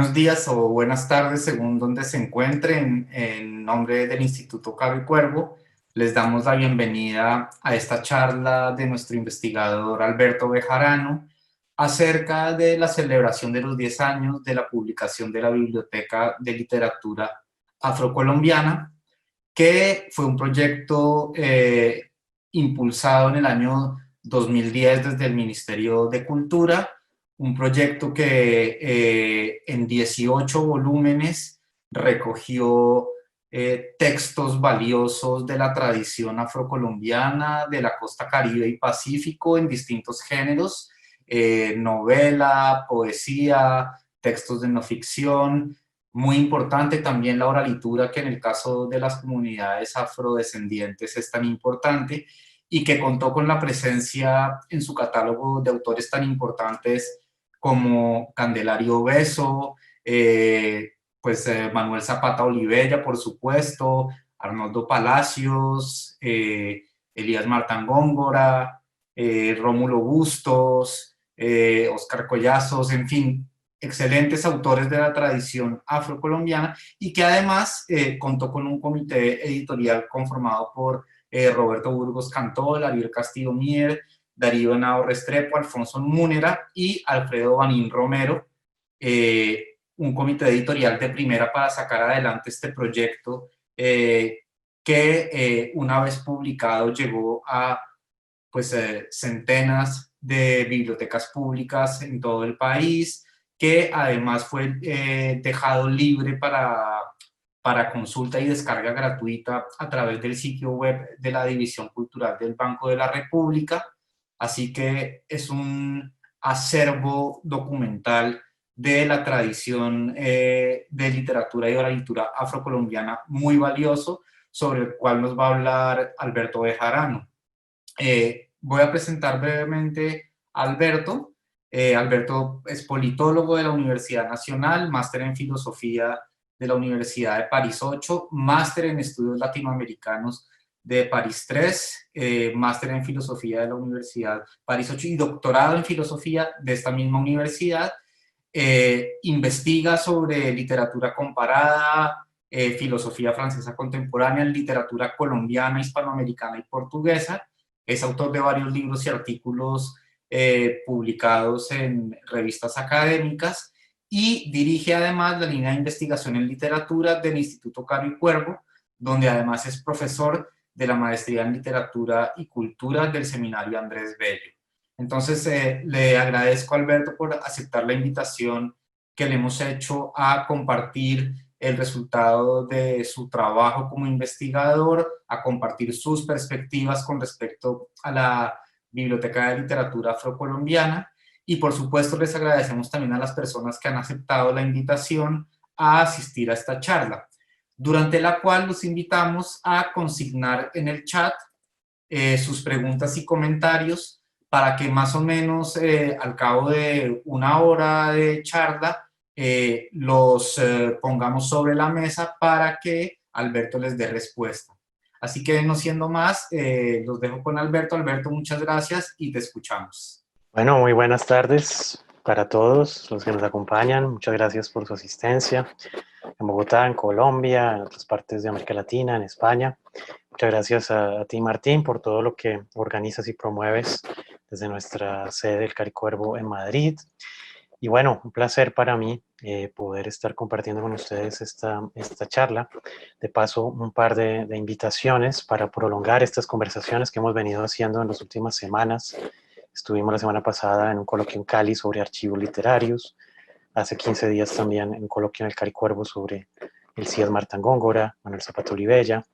Buenos días o buenas tardes, según donde se encuentren. En nombre del Instituto Caro y Cuervo, les damos la bienvenida a esta charla de nuestro investigador Alberto Bejarano acerca de la celebración de los 10 años de la publicación de la Biblioteca de Literatura Afrocolombiana, que fue un proyecto impulsado en el año 2010 desde el Ministerio de Cultura, un proyecto que en 18 volúmenes recogió textos valiosos de la tradición afrocolombiana, de la costa Caribe y Pacífico en distintos géneros, novela, poesía, textos de no ficción. Muy importante también la oralitura, que en el caso de las comunidades afrodescendientes es tan importante, y que contó con la presencia en su catálogo de autores tan importantes como Candelario Beso, Manuel Zapata Olivella, por supuesto, Arnoldo Palacios, Elías Martán Góngora, Rómulo Bustos, Oscar Collazos, en fin, excelentes autores de la tradición afrocolombiana, y que además contó con un comité editorial conformado por Roberto Burgos Cantó, Ariel Castillo Mier, Darío Henao Restrepo, Alfonso Múnera y Alfredo Banín Romero, un comité editorial de primera para sacar adelante este proyecto que una vez publicado llegó a centenas de bibliotecas públicas en todo el país, que además fue dejado libre para consulta y descarga gratuita a través del sitio web de la División Cultural del Banco de la República. Así que es un acervo documental de la tradición de literatura y oralitura afrocolombiana muy valioso, sobre el cual nos va a hablar Alberto Bejarano. Voy a presentar brevemente a Alberto. Alberto es politólogo de la Universidad Nacional, máster en filosofía de la Universidad de París 8, máster en estudios latinoamericanos de París 3, máster en filosofía de la Universidad París 8 y doctorado en filosofía de esta misma universidad. Investiga sobre literatura comparada, filosofía francesa contemporánea, literatura colombiana, hispanoamericana y portuguesa. Es autor de varios libros y artículos publicados en revistas académicas, y dirige además la línea de investigación en literatura del Instituto Caro y Cuervo, donde además es profesor de la maestría en literatura y cultura del seminario Andrés Bello. Entonces, le agradezco a Alberto por aceptar la invitación que le hemos hecho a compartir el resultado de su trabajo como investigador, a compartir sus perspectivas con respecto a la Biblioteca de Literatura Afrocolombiana, y por supuesto les agradecemos también a las personas que han aceptado la invitación a asistir a esta charla, durante la cual los invitamos a consignar en el chat sus preguntas y comentarios, para que más o menos al cabo de una hora de charla los pongamos sobre la mesa para que Alberto les dé respuesta. Así que no siendo más, los dejo con Alberto. Alberto, muchas gracias y te escuchamos. Bueno, muy buenas tardes para todos los que nos acompañan. Muchas gracias por su asistencia en Bogotá, en Colombia, en otras partes de América Latina, en España. Muchas gracias a ti, Martín, por todo lo que organizas y promueves desde nuestra sede del Caro y Cuervo en Madrid. Y bueno, un placer para mí poder estar compartiendo con ustedes esta charla. De paso, un par de invitaciones para prolongar estas conversaciones que hemos venido haciendo en las últimas semanas. Estuvimos la semana pasada en un coloquio en Cali sobre archivos literarios. Hace 15 días también en un coloquio en el Caro y Cuervo sobre el CIES Martán Góngora, Manuel Zapata Olivella,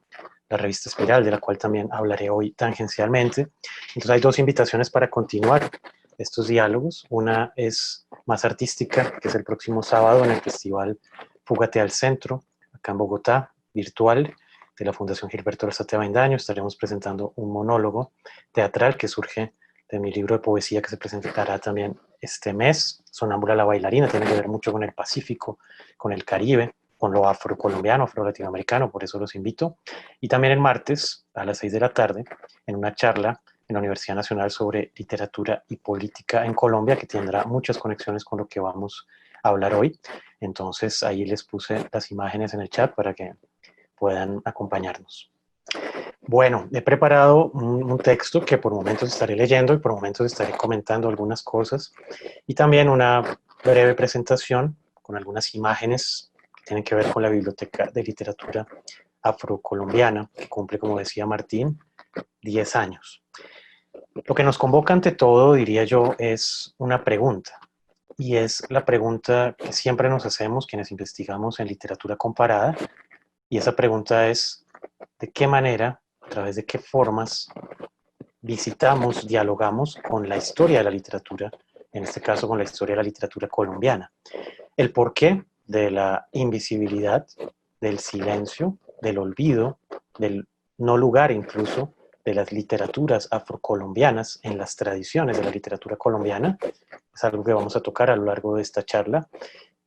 la revista Espiral, de la cual también hablaré hoy tangencialmente. Entonces hay dos invitaciones para continuar estos diálogos. Una es más artística, que es el próximo sábado en el Festival Fúgate al Centro, acá en Bogotá, virtual, de la Fundación Gilberto Alzate Avendaño. Estaremos presentando un monólogo teatral que surge de mi libro de poesía, que se presentará también este mes, Sonámbula la bailarina. Tiene que ver mucho con el Pacífico, con el Caribe, con lo afrocolombiano, afro-latinoamericano, por eso los invito. Y también el martes, a las 6 de la tarde, en una charla en la Universidad Nacional sobre literatura y política en Colombia, que tendrá muchas conexiones con lo que vamos hablar hoy. Entonces ahí les puse las imágenes en el chat para que puedan acompañarnos. Bueno, he preparado un texto que por momentos estaré leyendo y por momentos estaré comentando algunas cosas y también una breve presentación con algunas imágenes que tienen que ver con la Biblioteca de Literatura Afrocolombiana, que cumple, como decía Martín, 10 años. Lo que nos convoca ante todo, diría yo, es una pregunta. Y es la pregunta que siempre nos hacemos quienes investigamos en literatura comparada. Y esa pregunta es, ¿de qué manera, a través de qué formas visitamos, dialogamos con la historia de la literatura, en este caso con la historia de la literatura colombiana? El porqué de la invisibilidad, del silencio, del olvido, del no lugar incluso de las literaturas afrocolombianas en las tradiciones de la literatura colombiana, es algo que vamos a tocar a lo largo de esta charla,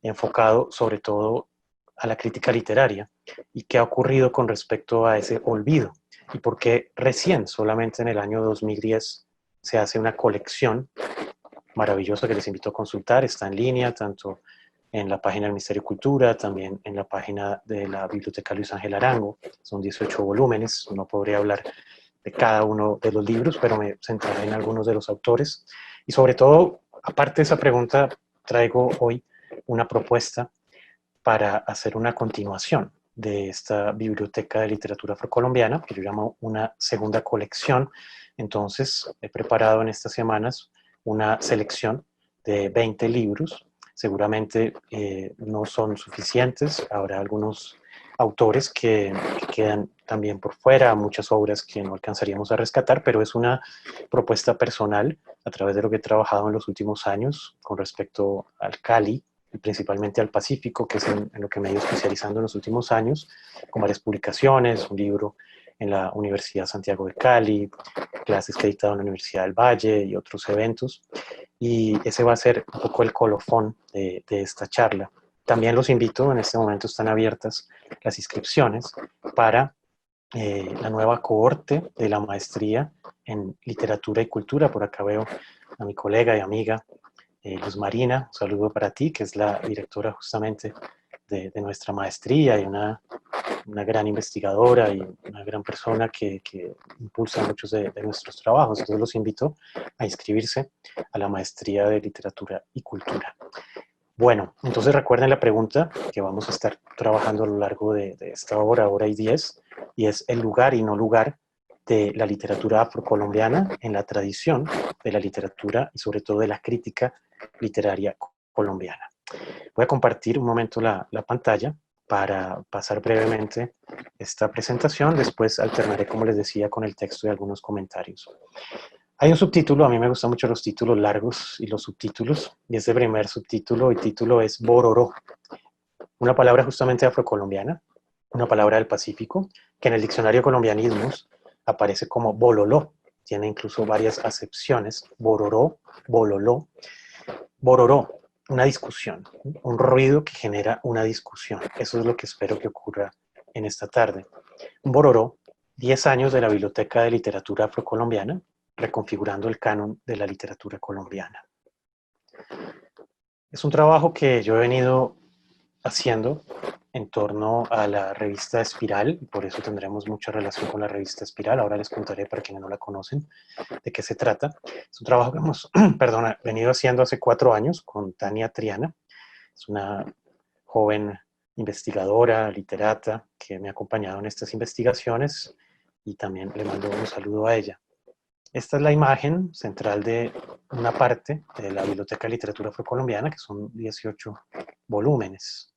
enfocado sobre todo a la crítica literaria y qué ha ocurrido con respecto a ese olvido y por qué recién, solamente en el año 2010, se hace una colección maravillosa que les invito a consultar, está en línea, tanto en la página del Ministerio de Cultura, también en la página de la Biblioteca Luis Ángel Arango, son 18 volúmenes, no podría hablar de cada uno de los libros, pero me centraré en algunos de los autores. Y sobre todo, aparte de esa pregunta, traigo hoy una propuesta para hacer una continuación de esta biblioteca de literatura afrocolombiana, que yo llamo una segunda colección. Entonces, he preparado en estas semanas una selección de 20 libros. Seguramente no son suficientes, habrá algunos autores que quedan también por fuera, muchas obras que no alcanzaríamos a rescatar, pero es una propuesta personal a través de lo que he trabajado en los últimos años con respecto al Cali, y principalmente al Pacífico, que es en lo que me he ido especializando en los últimos años, con varias publicaciones, un libro en la Universidad Santiago de Cali, clases que he dictado en la Universidad del Valle y otros eventos. Y ese va a ser un poco el colofón de esta charla. También los invito, en este momento están abiertas las inscripciones para la nueva cohorte de la maestría en literatura y cultura. Por acá veo a mi colega y amiga Luz Marina, un saludo para ti, que es la directora justamente de nuestra maestría y una gran investigadora y una gran persona que impulsa muchos de nuestros trabajos. Entonces los invito a inscribirse a la maestría de literatura y cultura. Bueno, entonces recuerden la pregunta que vamos a estar trabajando a lo largo de esta hora y 10, y es el lugar y no lugar de la literatura afrocolombiana en la tradición de la literatura y sobre todo de la crítica literaria colombiana. Voy a compartir un momento la pantalla para pasar brevemente esta presentación. Después alternaré, como les decía, con el texto y algunos comentarios. Hay un subtítulo, a mí me gustan mucho los títulos largos y los subtítulos, y este primer subtítulo y título es Bororó, una palabra justamente afrocolombiana, una palabra del Pacífico, que en el diccionario colombianismos aparece como bololó, tiene incluso varias acepciones, bororó, bololó. Bororó, una discusión, un ruido que genera una discusión. Eso es lo que espero que ocurra en esta tarde. Bororó, 10 años de la Biblioteca de Literatura Afrocolombiana, reconfigurando el canon de la literatura colombiana. Es un trabajo que yo he venido haciendo en torno a la revista Espiral, y por eso tendremos mucha relación con la revista Espiral. Ahora les contaré, para quienes no la conocen, de qué se trata. Es un trabajo que hemos venido haciendo hace 4 años con Tania Triana. Es una joven investigadora, literata, que me ha acompañado en estas investigaciones y también le mando un saludo a ella. Esta es la imagen central de una parte de la Biblioteca de Literatura Afrocolombiana, que son 18 volúmenes.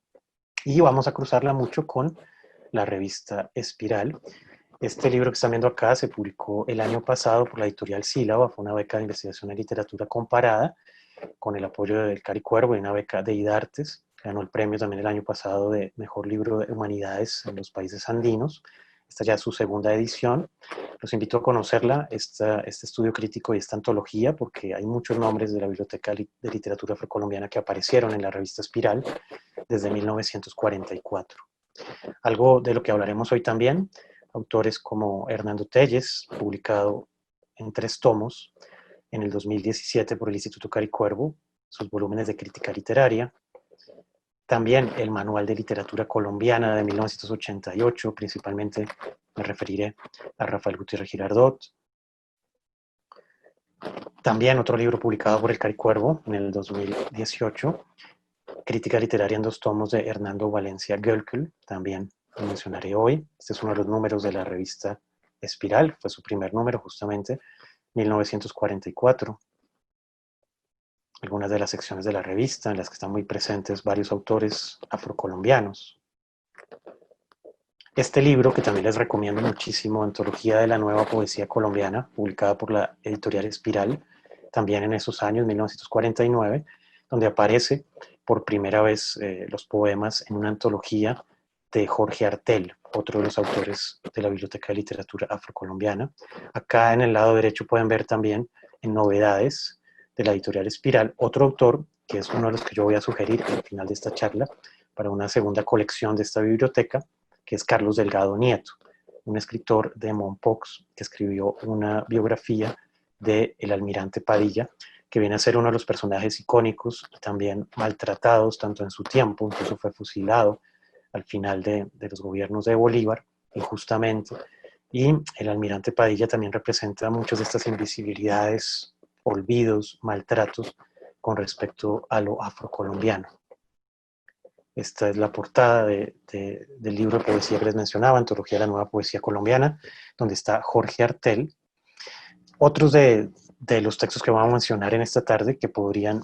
Y vamos a cruzarla mucho con la revista Espiral. Este libro que están viendo acá se publicó el año pasado por la editorial Sílaba, fue una beca de investigación en literatura comparada, con el apoyo del Cari Cuervo y una beca de IDARTES. Ganó el premio también el año pasado de Mejor Libro de Humanidades en los países andinos. Esta ya es su segunda edición. Los invito a conocerla, este estudio crítico y esta antología, porque hay muchos nombres de la Biblioteca de Literatura Afrocolombiana que aparecieron en la revista Espiral desde 1944. Algo de lo que hablaremos hoy también, autores como Hernando Telles, publicado en 3 tomos en el 2017 por el Instituto Cari Cuervo, sus volúmenes de crítica literaria, También el Manual de Literatura Colombiana de 1988, principalmente me referiré a Rafael Gutiérrez Girardot. También otro libro publicado por el Caricuervo en el 2018, Crítica literaria en 2 tomos de Hernando Valencia Goelkel, también lo mencionaré hoy. Este es uno de los números de la revista Espiral, fue su primer número justamente, 1944. Algunas de las secciones de la revista en las que están muy presentes varios autores afrocolombianos. Este libro, que también les recomiendo muchísimo, Antología de la Nueva Poesía Colombiana, publicada por la editorial Espiral, también en esos años, 1949, donde aparece por primera vez los poemas en una antología de Jorge Artel, otro de los autores de la Biblioteca de Literatura Afrocolombiana. Acá en el lado derecho pueden ver también en Novedades de la editorial Espiral, otro autor, que es uno de los que yo voy a sugerir al final de esta charla, para una segunda colección de esta biblioteca, que es Carlos Delgado Nieto, un escritor de Mompox que escribió una biografía de el almirante Padilla, que viene a ser uno de los personajes icónicos y también maltratados tanto en su tiempo, incluso fue fusilado al final de los gobiernos de Bolívar, injustamente, y el almirante Padilla también representa muchas de estas invisibilidades, olvidos, maltratos con respecto a lo afrocolombiano. Esta es la portada del libro de poesía que les mencionaba, Antología de la Nueva Poesía Colombiana, donde está Jorge Artel. Otros de los textos que vamos a mencionar en esta tarde que podrían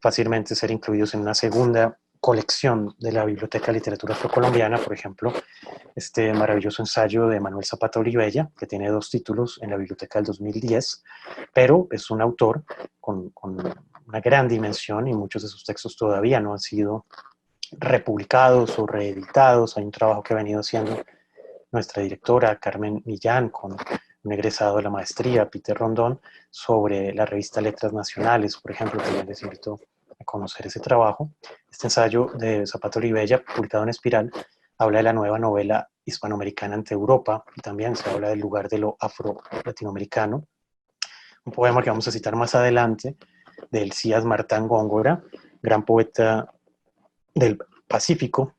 fácilmente ser incluidos en una segunda colección de la Biblioteca de Literatura Afrocolombiana, por ejemplo, este maravilloso ensayo de Manuel Zapata Olivella, que tiene 2 títulos en la biblioteca del 2010, pero es un autor con una gran dimensión y muchos de sus textos todavía no han sido republicados o reeditados. Hay un trabajo que ha venido haciendo nuestra directora Carmen Millán con un egresado de la maestría, Peter Rondón, sobre la revista Letras Nacionales, por ejemplo, también les invito a conocer ese trabajo. Este ensayo de Zapata Olivella, publicado en Espiral, habla de la nueva novela hispanoamericana ante Europa, y también se habla del lugar de lo afro-latinoamericano. Un poema que vamos a citar más adelante, de Elías Martán Góngora, gran poeta del Pacífico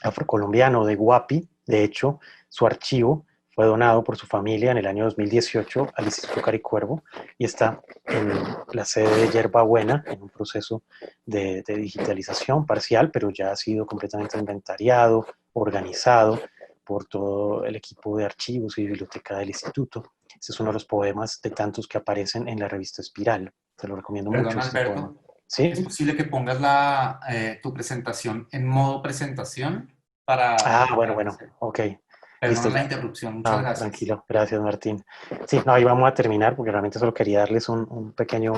afrocolombiano de Guapi. De hecho, su archivo fue donado por su familia en el año 2018 al Instituto Caricuervo y está en la sede de Yerbabuena en un proceso de digitalización parcial, pero ya ha sido completamente inventariado, organizado por todo el equipo de archivos y biblioteca del instituto. Este es uno de los poemas de tantos que aparecen en la revista Espiral. Te lo recomiendo mucho, Perdón, este poema. Alberto, ¿Sí? ¿es posible que pongas tu presentación en modo presentación Ah, bueno, para bueno, hacer? ok. Listo, Perdona la ya. interrupción, muchas No, gracias. tranquilo, gracias Martín. Sí, no, ahí vamos a terminar porque realmente solo quería darles un pequeño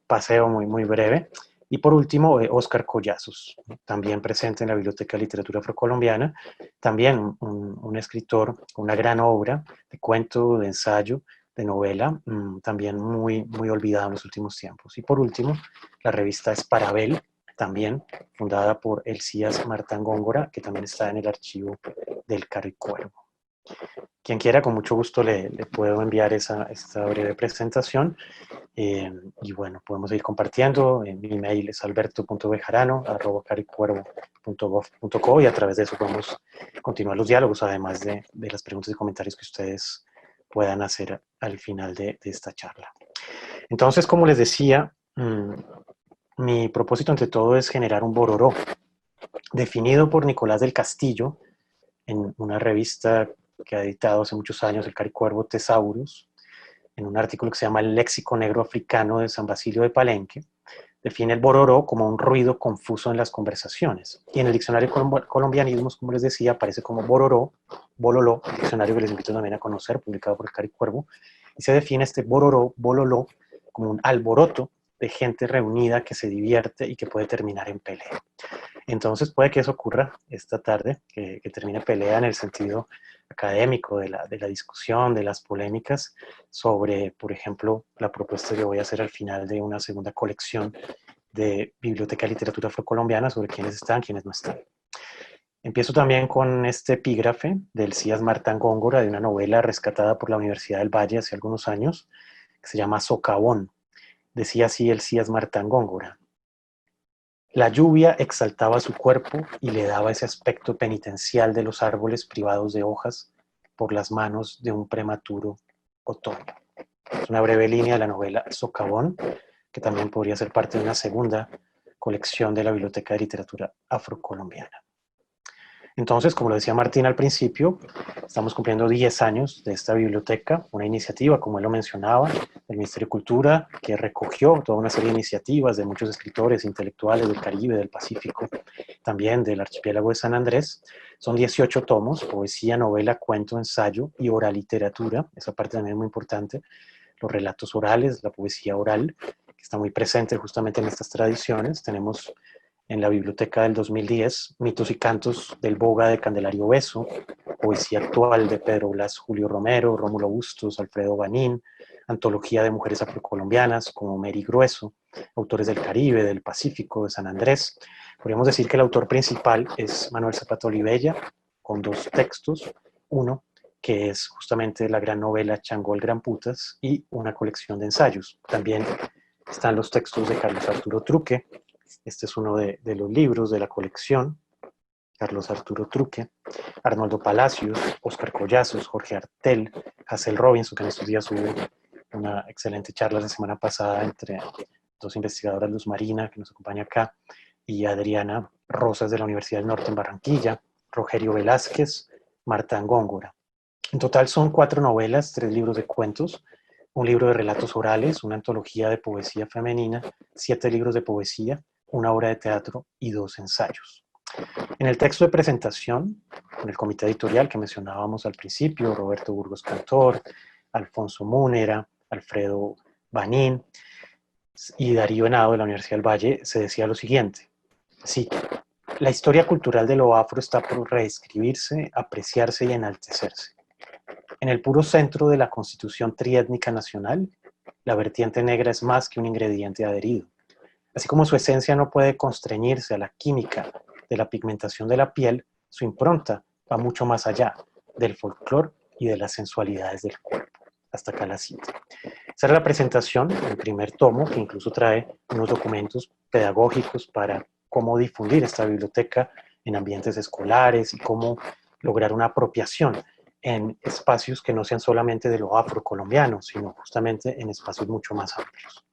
paseo muy, muy breve. Y por último, Óscar Collazos, también presente en la Biblioteca de Literatura Afrocolombiana, también un escritor, una gran obra de cuento, de ensayo, de novela, también muy, muy olvidado en los últimos tiempos. Y por último, la revista Esparabel, también fundada por Elías Martán Góngora, que también está en el archivo del Caricuervo. Quien quiera, con mucho gusto le puedo enviar esta breve presentación. Y bueno, podemos ir compartiendo. Mi email es alberto.bejarano@caricuervo.gov.co y a través de eso podemos continuar los diálogos, además de las preguntas y comentarios que ustedes puedan hacer al final de esta charla. Entonces, como les decía, mi propósito ante todo es generar un bororó, definido por Nicolás del Castillo en una revista que ha editado hace muchos años, el Caricuervo Tesaurus, en un artículo que se llama El léxico negro africano de San Basilio de Palenque, define el bororó como un ruido confuso en las conversaciones. Y en el diccionario colombianismos, como les decía, aparece como bororó, bololó, diccionario que les invito también a conocer, publicado por el Caricuervo, y se define este bororó, bololó, como un alboroto de gente reunida que se divierte y que puede terminar en pelea. Entonces puede que eso ocurra esta tarde, que termine pelea en el sentido académico de la discusión, de las polémicas sobre, por ejemplo, la propuesta que voy a hacer al final de una segunda colección de Biblioteca de Literatura Afrocolombiana sobre quiénes están, quiénes no están. Empiezo también con este epígrafe del Elías Martán Góngora, de una novela rescatada por la Universidad del Valle hace algunos años, que se llama Socavón. Decía así el Elías Martán Góngora: La lluvia exaltaba su cuerpo y le daba ese aspecto penitencial de los árboles privados de hojas por las manos de un prematuro otoño. Es una breve línea de la novela Socavón, que también podría ser parte de una segunda colección de la Biblioteca de Literatura Afrocolombiana. Entonces, como lo decía Martín al principio, estamos cumpliendo 10 años de esta biblioteca, una iniciativa, como él lo mencionaba, del Ministerio de Cultura, que recogió toda una serie de iniciativas de muchos escritores intelectuales del Caribe, del Pacífico, también del archipiélago de San Andrés. Son 18 tomos, poesía, novela, cuento, ensayo y oraliteratura. Esa parte también es muy importante. Los relatos orales, la poesía oral, que está muy presente justamente en estas tradiciones. Tenemos en la biblioteca del 2010, Mitos y Cantos del Boga de Candelario Beso, poesía actual de Pedro Blas Julio Romero, Rómulo Bustos, Alfredo Banín, antología de mujeres afrocolombianas como Mary Grueso, autores del Caribe, del Pacífico, de San Andrés. Podríamos decir que el autor principal es Manuel Zapata Olivella, con 2 textos, uno que es justamente la gran novela Changó el Gran Putas y una colección de ensayos. También están los textos de Carlos Arturo Truque. Este es uno de los libros de la colección, Carlos Arturo Truque, Arnoldo Palacios, Oscar Collazos, Jorge Artel, Hazel Robinson, que en estos días hubo una excelente charla la semana pasada entre 2 investigadoras, Luz Marina, que nos acompaña acá, y Adriana Rosas de la Universidad del Norte en Barranquilla, Rogerio Velázquez, Marta Góngora. En total son 4 novelas, 3 libros de cuentos, un libro de relatos orales, una antología de poesía femenina, 7 libros de poesía, una obra de teatro y 2 ensayos. En el texto de presentación, en el comité editorial que mencionábamos al principio, Roberto Burgos Cantor, Alfonso Múnera, Alfredo Banín y Darío Henao de la Universidad del Valle, se decía lo siguiente, cito: la historia cultural de lo afro está por reescribirse, apreciarse y enaltecerse. En el puro centro de la Constitución triétnica nacional, la vertiente negra es más que un ingrediente adherido. Así como su esencia no puede constreñirse a la química de la pigmentación de la piel, su impronta va mucho más allá del folclore y de las sensualidades del cuerpo. Hasta acá la cita. Esa era la presentación, el primer tomo, que incluso trae unos documentos pedagógicos para cómo difundir esta biblioteca en ambientes escolares y cómo lograr una apropiación en espacios que no sean solamente de lo afrocolombiano, sino justamente en espacios mucho más amplios.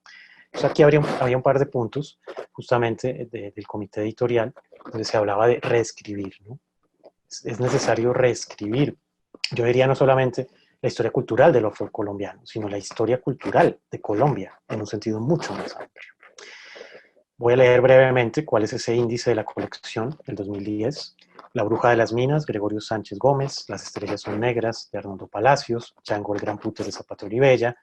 Entonces aquí había un par de puntos justamente del comité editorial donde se hablaba de reescribir, ¿no? Es necesario reescribir, yo diría no solamente la historia cultural de lo afrocolombiano, sino la historia cultural de Colombia en un sentido mucho más amplio. Voy a leer brevemente cuál es ese índice de la colección del 2010. La Bruja de las Minas, Gregorio Sánchez Gómez, Las Estrellas Son Negras, de Arnoldo Palacios, Chango el Gran Putas de Zapata Olivella,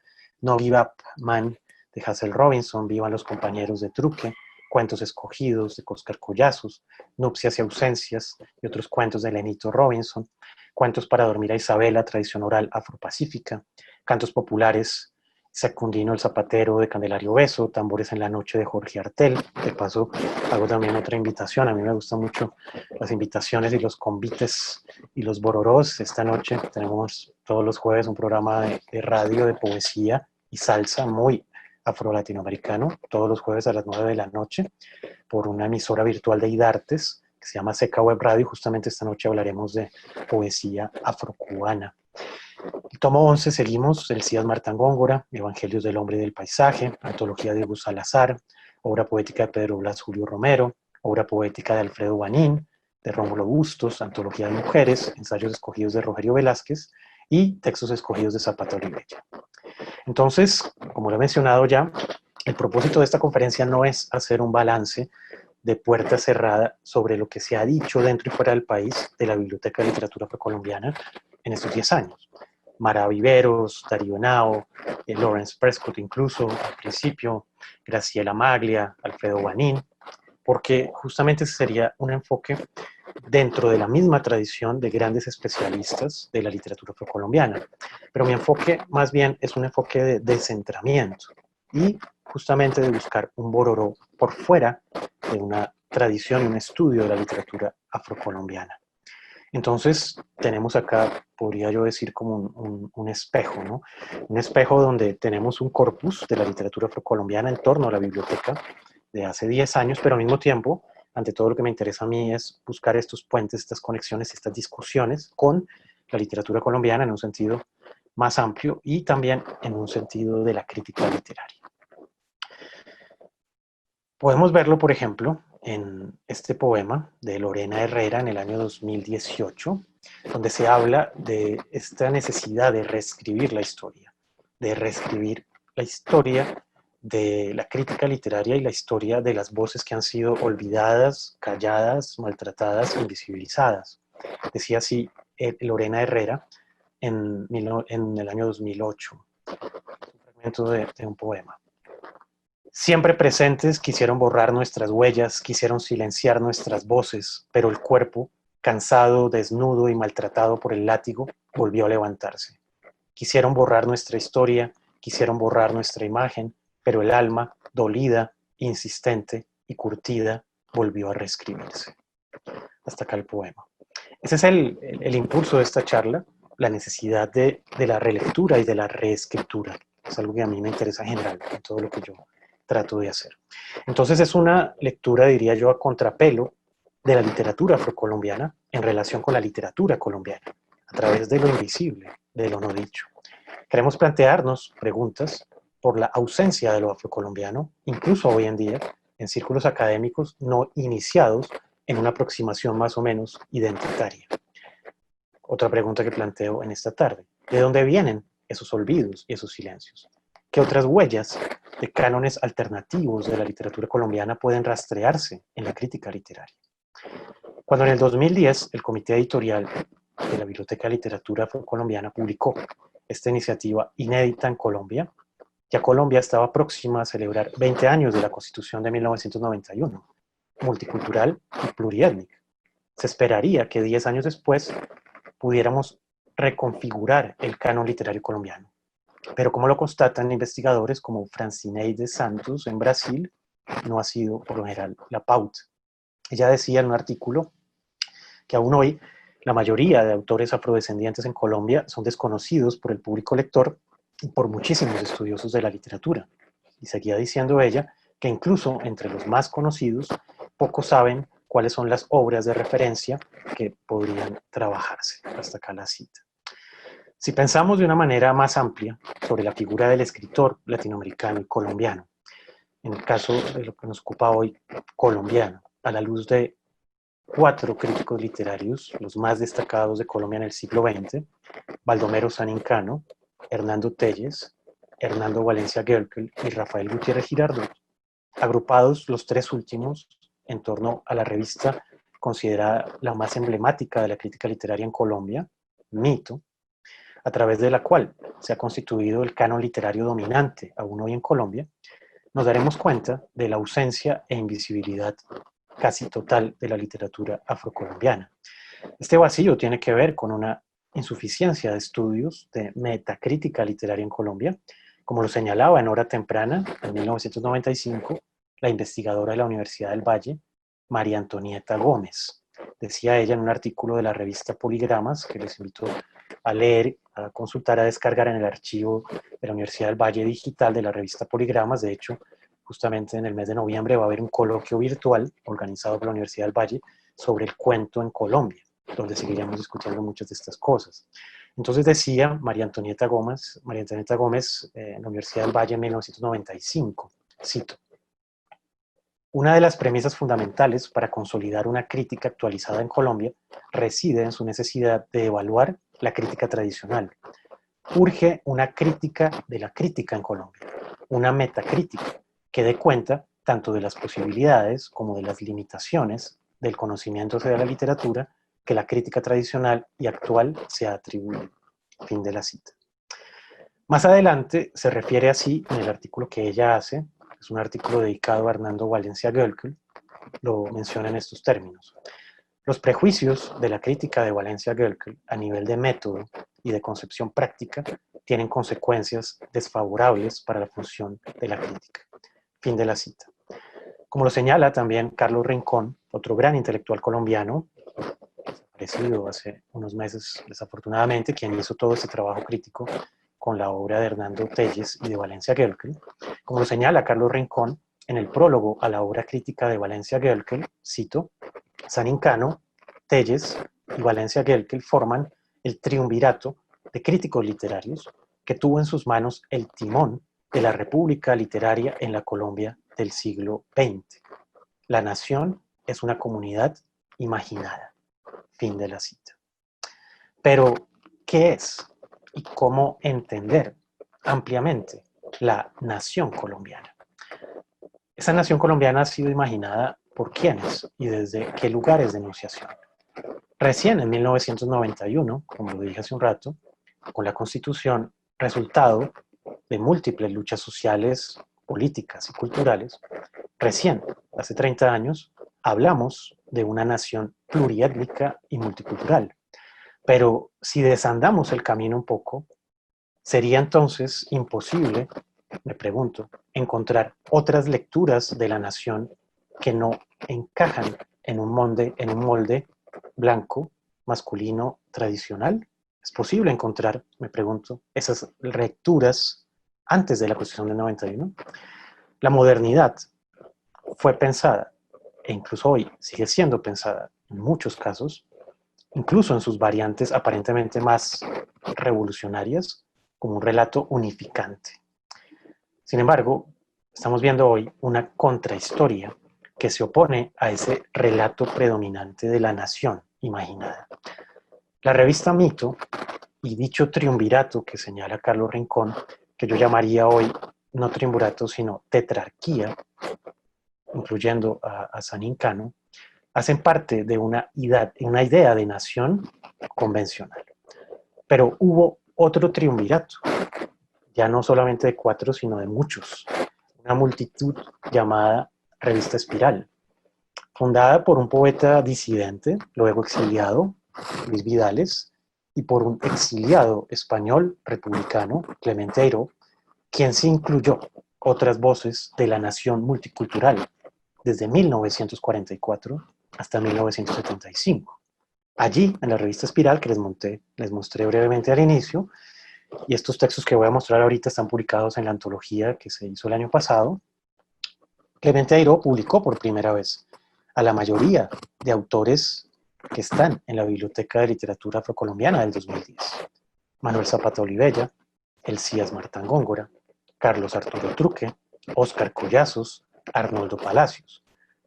No Give Up Man, de Hazel Robinson, Vivan los Compañeros de Truque, Cuentos Escogidos, de Oscar Collazos, Nupcias y Ausencias, y otros cuentos de Lenito Robinson, Cuentos para Dormir a Isabela, Tradición Oral Afropacífica, Cantos Populares, Secundino el Zapatero de Candelario Beso, Tambores en la Noche de Jorge Artel. De paso, hago también otra invitación. A mí me gustan mucho las invitaciones y los convites y los bororós. Esta noche tenemos todos los jueves un programa de radio de poesía y salsa muy afro-latinoamericano, todos los jueves a las 9 de la noche, por una emisora virtual de IDARTES, que se llama Seca Web Radio. Justamente esta noche hablaremos de poesía afrocubana. El tomo 11 seguimos, Elías Marta Góngora, Evangelios del Hombre y del Paisaje, Antología de Hugo Salazar, obra poética de Pedro Blas Julio Romero, obra poética de Alfredo Banín, de Rómulo Bustos, Antología de Mujeres, ensayos escogidos de Rogerio Velázquez y textos escogidos de Zapata Olivella. Entonces, como lo he mencionado ya, el propósito de esta conferencia no es hacer un balance de puerta cerrada sobre lo que se ha dicho dentro y fuera del país de la Biblioteca de Literatura Afrocolombiana en estos 10 años. Mara Viveros, Darío Henao, Lawrence Prescott incluso al principio, Graciela Maglia, Alfredo Banín, porque justamente ese sería un enfoque dentro de la misma tradición de grandes especialistas de la literatura afrocolombiana. Pero mi enfoque más bien es un enfoque de descentramiento y justamente de buscar un bororó por fuera de una tradición y un estudio de la literatura afrocolombiana. Entonces tenemos acá, podría yo decir, como un espejo, ¿no? Un espejo donde tenemos un corpus de la literatura afrocolombiana en torno a la biblioteca, de hace 10 años, pero al mismo tiempo, ante todo lo que me interesa a mí es buscar estos puentes, estas conexiones, estas discusiones con la literatura colombiana en un sentido más amplio y también en un sentido de la crítica literaria. Podemos verlo, por ejemplo, en este poema de Lorena Herrera en el año 2018, donde se habla de esta necesidad de reescribir la historia, de reescribir la historia de la crítica literaria y la historia de las voces que han sido olvidadas, calladas, maltratadas, invisibilizadas. Decía así Lorena Herrera en el año 2008, un fragmento de un poema. Siempre presentes quisieron borrar nuestras huellas, quisieron silenciar nuestras voces, pero el cuerpo, cansado, desnudo y maltratado por el látigo, volvió a levantarse. Quisieron borrar nuestra historia, quisieron borrar nuestra imagen, pero el alma, dolida, insistente y curtida, volvió a reescribirse. Hasta acá el poema. Ese es el impulso de esta charla, la necesidad de la relectura y de la reescritura. Es algo que a mí me interesa en general, en todo lo que yo trato de hacer. Entonces es una lectura, diría yo, a contrapelo de la literatura afrocolombiana en relación con la literatura colombiana, a través de lo invisible, de lo no dicho. Queremos plantearnos preguntas por la ausencia de lo afrocolombiano, incluso hoy en día, en círculos académicos no iniciados en una aproximación más o menos identitaria. Otra pregunta que planteo en esta tarde: ¿de dónde vienen esos olvidos y esos silencios? ¿Qué otras huellas de cánones alternativos de la literatura colombiana pueden rastrearse en la crítica literaria? Cuando en el 2010 el Comité Editorial de la Biblioteca de Literatura Afrocolombiana publicó esta iniciativa inédita en Colombia, ya Colombia estaba próxima a celebrar 20 años de la Constitución de 1991, multicultural y pluriétnica. Se esperaría que 10 años después pudiéramos reconfigurar el canon literario colombiano. Pero como lo constatan investigadores como Francineide Santos en Brasil, no ha sido por lo general la pauta. Ella decía en un artículo que aún hoy la mayoría de autores afrodescendientes en Colombia son desconocidos por el público lector y por muchísimos estudiosos de la literatura. Y seguía diciendo ella que incluso entre los más conocidos, pocos saben cuáles son las obras de referencia que podrían trabajarse. Hasta acá la cita. Si pensamos de una manera más amplia sobre la figura del escritor latinoamericano y colombiano, en el caso de lo que nos ocupa hoy, colombiano, a la luz de 4 críticos literarios, los más destacados de Colombia en el siglo XX, Baldomero Sanincano, Hernando Telles, Hernando Valencia Goelkel y Rafael Gutiérrez Girardot, agrupados los 3 últimos en torno a la revista considerada la más emblemática de la crítica literaria en Colombia, Mito, a través de la cual se ha constituido el canon literario dominante aún hoy en Colombia, nos daremos cuenta de la ausencia e invisibilidad casi total de la literatura afrocolombiana. Este vacío tiene que ver con una insuficiencia de estudios de metacrítica literaria en Colombia, como lo señalaba en Hora Temprana, en 1995, la investigadora de la Universidad del Valle, María Antonieta Gómez. Decía ella en un artículo de la revista Poligramas, que les invito a leer, a consultar, a descargar en el archivo de la Universidad del Valle digital de la revista Poligramas. De hecho, justamente en el mes de noviembre va a haber un coloquio virtual organizado por la Universidad del Valle sobre el cuento en Colombia, donde seguiremos discutiendo muchas de estas cosas. Entonces decía María Antonieta Gómez en la Universidad del Valle en 1995, cito: una de las premisas fundamentales para consolidar una crítica actualizada en Colombia reside en su necesidad de evaluar la crítica tradicional. Urge una crítica de la crítica en Colombia, una metacrítica que dé cuenta tanto de las posibilidades como de las limitaciones del conocimiento de la literatura que la crítica tradicional y actual se ha atribuido. Fin de la cita. Más adelante se refiere así en el artículo que ella hace, es un artículo dedicado a Hernando Valencia Goelkel, lo menciona en estos términos. Los prejuicios de la crítica de Valencia Goelkel a nivel de método y de concepción práctica tienen consecuencias desfavorables para la función de la crítica. Fin de la cita. Como lo señala también Carlos Rincón, otro gran intelectual colombiano, desaparecido hace unos meses desafortunadamente, quien hizo todo este trabajo crítico con la obra de Hernando Telles y de Valencia Goelkel. Como lo señala Carlos Rincón, en el prólogo a la obra crítica de Valencia Goelkel, cito, Sanincano, Telles y Valencia Goelkel forman el triunvirato de críticos literarios que tuvo en sus manos el timón de la República Literaria en la Colombia del siglo XX. La nación es una comunidad imaginada. Fin de la cita. Pero, ¿qué es y cómo entender ampliamente la nación colombiana? Esa nación colombiana ha sido imaginada por quiénes y desde qué lugares de enunciación. Recién en 1991, como lo dije hace un rato, con la Constitución, resultado de múltiples luchas sociales, políticas y culturales, recién, hace 30 años, hablamos de una nación pluriétnica y multicultural. Pero si desandamos el camino un poco, sería entonces imposible, me pregunto, encontrar otras lecturas de la nación que no encajan en un molde blanco, masculino, tradicional. ¿Es posible encontrar, me pregunto, esas lecturas antes de la Constitución del 91? La modernidad fue pensada, e incluso hoy sigue siendo pensada en muchos casos, incluso en sus variantes aparentemente más revolucionarias, como un relato unificante. Sin embargo, estamos viendo hoy una contrahistoria que se opone a ese relato predominante de la nación imaginada. La revista Mito y dicho triunvirato que señala Carlos Rincón, que yo llamaría hoy no triunvirato sino tetrarquía, incluyendo a Sanincano, hacen parte de una idea de nación convencional. Pero hubo otro triunvirato, ya no solamente de 4, sino de muchos, una multitud llamada Revista Espiral, fundada por un poeta disidente, luego exiliado, Luis Vidales, y por un exiliado español republicano, Clemente Eiro, quien sí incluyó otras voces de la nación multicultural desde 1944 hasta 1975. Allí, en la revista Espiral, que les mostré brevemente al inicio, y estos textos que voy a mostrar ahorita están publicados en la antología que se hizo el año pasado, Clemente Eiro publicó por primera vez a la mayoría de autores que están en la Biblioteca de Literatura Afrocolombiana del 2010. Manuel Zapata Olivella, Elías Martán Góngora, Carlos Arturo Truque, Óscar Collazos, Arnoldo Palacios.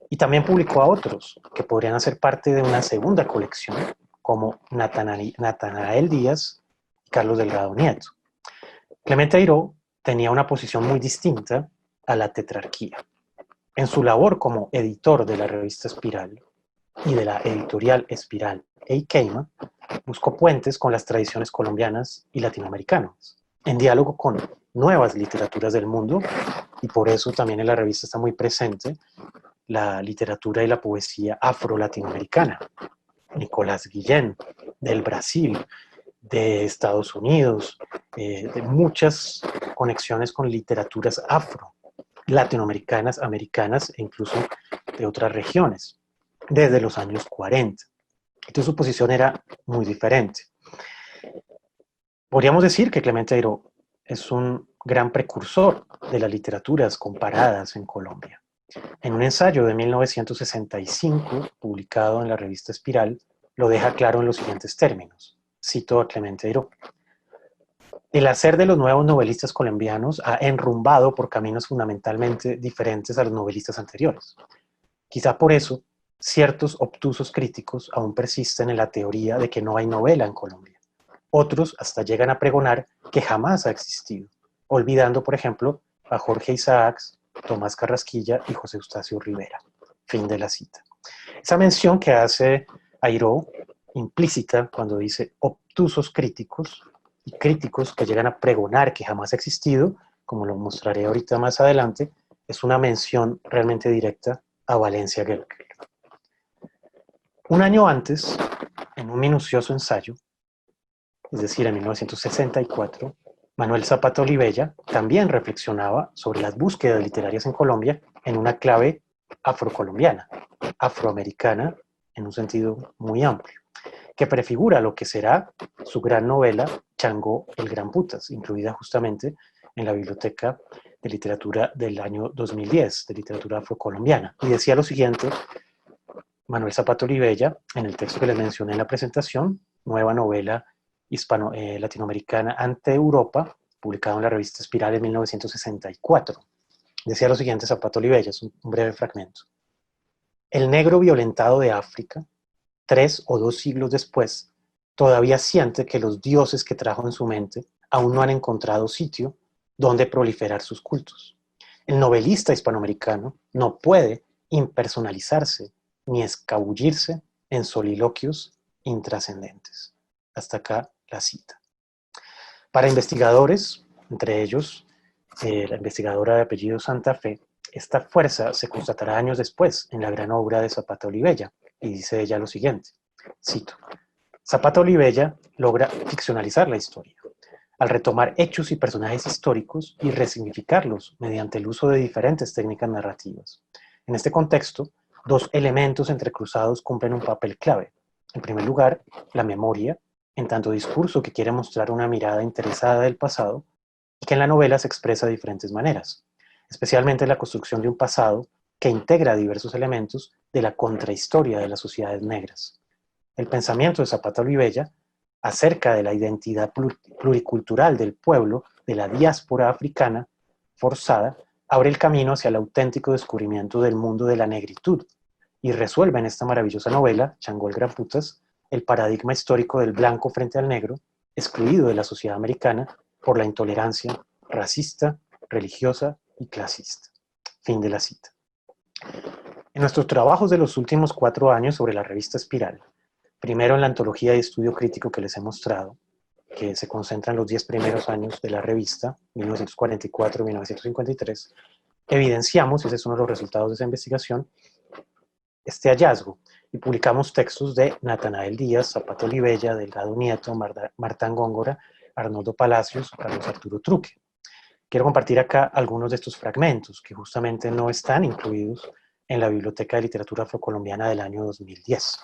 Y también publicó a otros que podrían hacer parte de una segunda colección, como Natanael Díaz y Carlos Delgado Nieto. Clemente Eiro tenía una posición muy distinta a la tetrarquía. En su labor como editor de la revista Espiral y de la editorial Espiral Keima, buscó puentes con las tradiciones colombianas y latinoamericanas, en diálogo con nuevas literaturas del mundo, y por eso también en la revista está muy presente la literatura y la poesía afro-latinoamericana. Nicolás Guillén, del Brasil, de Estados Unidos, de muchas conexiones con literaturas afro-latinoamericanas, americanas e incluso de otras regiones, desde los años 40. Entonces su posición era muy diferente. Podríamos decir que Clemente Eiro es un gran precursor de las literaturas comparadas en Colombia. En un ensayo de 1965, publicado en la revista Espiral, lo deja claro en los siguientes términos. Cito a Clemente Eiro. El hacer de los nuevos novelistas colombianos ha enrumbado por caminos fundamentalmente diferentes a los novelistas anteriores. Quizá por eso, ciertos obtusos críticos aún persisten en la teoría de que no hay novela en Colombia. Otros hasta llegan a pregonar que jamás ha existido, olvidando, por ejemplo, a Jorge Isaacs, Tomás Carrasquilla y José Eustacio Rivera. Fin de la cita. Esa mención que hace Eiro, implícita cuando dice obtusos críticos, y críticos que llegan a pregonar que jamás ha existido, como lo mostraré ahorita más adelante, es una mención realmente directa a Valencia Goelkel. Un año antes, en un minucioso ensayo, es decir, en 1964, Manuel Zapata Olivella también reflexionaba sobre las búsquedas literarias en Colombia en una clave afrocolombiana, afroamericana en un sentido muy amplio, que prefigura lo que será su gran novela Chango el Gran Putas, incluida justamente en la biblioteca de literatura del año 2010, de literatura afrocolombiana. Y decía lo siguiente, Manuel Zapata Olivella, en el texto que les mencioné en la presentación, nueva novela latinoamericana ante Europa, publicado en la revista Espiral en 1964. Decía lo siguiente Zapata Olivella, es un breve fragmento. El negro violentado de África, 3 o 2 siglos después, todavía siente que los dioses que trajo en su mente aún no han encontrado sitio donde proliferar sus cultos. El novelista hispanoamericano no puede impersonalizarse ni escabullirse en soliloquios intrascendentes. Hasta acá la cita. Para investigadores, entre ellos la investigadora de apellido Santa Fe, esta fuerza se constatará años después en la gran obra de Zapata Olivella, y dice ella lo siguiente, cito, Zapata Olivella logra ficcionalizar la historia, al retomar hechos y personajes históricos y resignificarlos mediante el uso de diferentes técnicas narrativas. En este contexto, 2 elementos entrecruzados cumplen un papel clave. En primer lugar, la memoria, en tanto discurso que quiere mostrar una mirada interesada del pasado, y que en la novela se expresa de diferentes maneras, especialmente la construcción de un pasado que integra diversos elementos de la contrahistoria de las sociedades negras. El pensamiento de Zapata Olivella acerca de la identidad pluricultural del pueblo de la diáspora africana forzada abre el camino hacia el auténtico descubrimiento del mundo de la negritud y resuelve en esta maravillosa novela, Chango el Graputas, el paradigma histórico del blanco frente al negro, excluido de la sociedad americana por la intolerancia racista, religiosa y clasista. Fin de la cita. En nuestros trabajos de los últimos 4 años sobre la revista Espiral, primero en la antología de estudio crítico que les he mostrado, que se concentra en los 10 primeros años de la revista, 1944-1953, evidenciamos, y ese es uno de los resultados de esa investigación, este hallazgo, y publicamos textos de Natanael Díaz, Zapata Olivella, Delgado Nieto, Martán Góngora, Arnoldo Palacios, Carlos Arturo Truque. Quiero compartir acá algunos de estos fragmentos que justamente no están incluidos en la Biblioteca de Literatura Afrocolombiana del año 2010.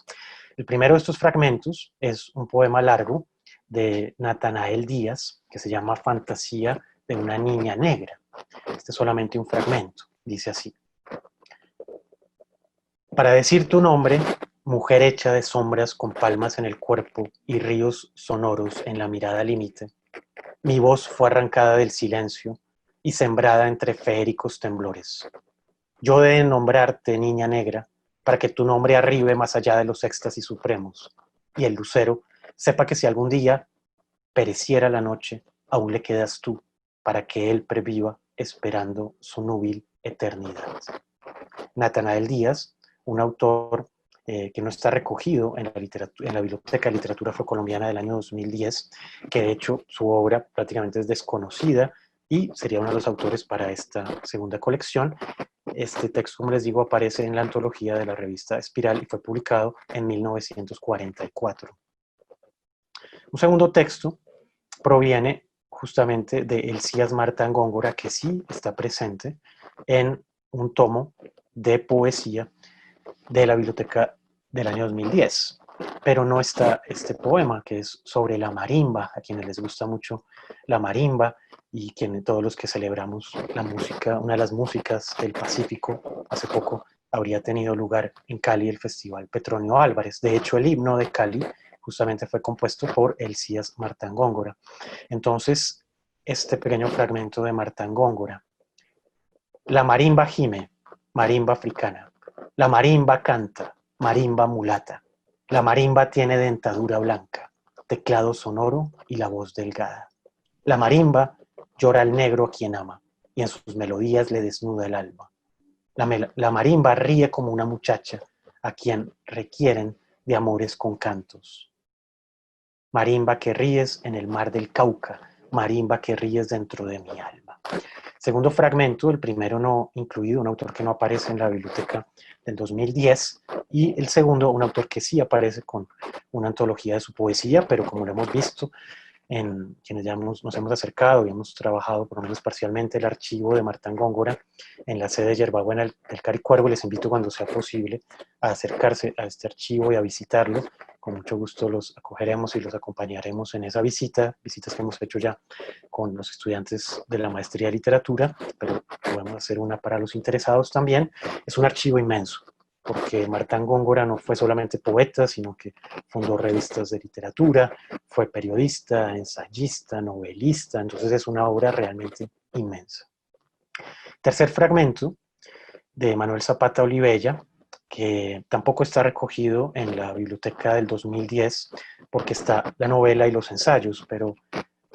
El primero de estos fragmentos es un poema largo de Natanael Díaz que se llama Fantasía de una niña negra. Este es solamente un fragmento, dice así. Para decir tu nombre, mujer hecha de sombras con palmas en el cuerpo y ríos sonoros en la mirada límite, mi voz fue arrancada del silencio y sembrada entre feéricos temblores. Yo he de nombrarte niña negra para que tu nombre arribe más allá de los éxtasis supremos y el lucero sepa que si algún día pereciera la noche, aún le quedas tú para que él previva esperando su núbil eternidad. Natanael Díaz, un autor que no está recogido en la Biblioteca de Literatura Afrocolombiana del año 2010, que de hecho su obra prácticamente es desconocida y sería uno de los autores para esta segunda colección. Este texto, como les digo, aparece en la antología de la revista Espiral y fue publicado en 1944. Un segundo texto proviene justamente de Elías Martán Góngora, que sí está presente en un tomo de poesía de la biblioteca del año 2010, pero no está este poema que es sobre la marimba, a quienes les gusta mucho la marimba y todos los que celebramos la música, una de las músicas del Pacífico. Hace poco habría tenido lugar en Cali el Festival Petronio Álvarez. De hecho, el himno de Cali justamente fue compuesto por Elías Martán Góngora. Entonces, este pequeño fragmento de Martán Góngora. La marimba gime, marimba africana. La marimba canta, marimba mulata. La marimba tiene dentadura blanca, teclado sonoro y la voz delgada. La marimba llora al negro a quien ama y en sus melodías le desnuda el alma. La marimba ríe como una muchacha a quien requieren de amores con cantos. Marimba que ríes en el mar del Cauca, marimba que ríes dentro de mi alma. Segundo fragmento, el primero no incluido, un autor que no aparece en la biblioteca del 2010, y el segundo, un autor que sí aparece con una antología de su poesía, pero como lo hemos visto, en quienes ya nos hemos acercado y hemos trabajado por lo menos parcialmente el archivo de Martán Góngora en la sede de Yerbabuena del Caricuervo. Les invito cuando sea posible a acercarse a este archivo y a visitarlo con mucho gusto los acogeremos y los acompañaremos en esa visita, visitas que hemos hecho ya con los estudiantes de la maestría de literatura, pero podemos hacer una para los interesados también. Es un archivo inmenso, porque Martán Góngora no fue solamente poeta, sino que fundó revistas de literatura, fue periodista, ensayista, novelista, entonces es una obra realmente inmensa. Tercer fragmento de Manuel Zapata Olivella, que tampoco está recogido en la biblioteca del 2010, porque está la novela y los ensayos, pero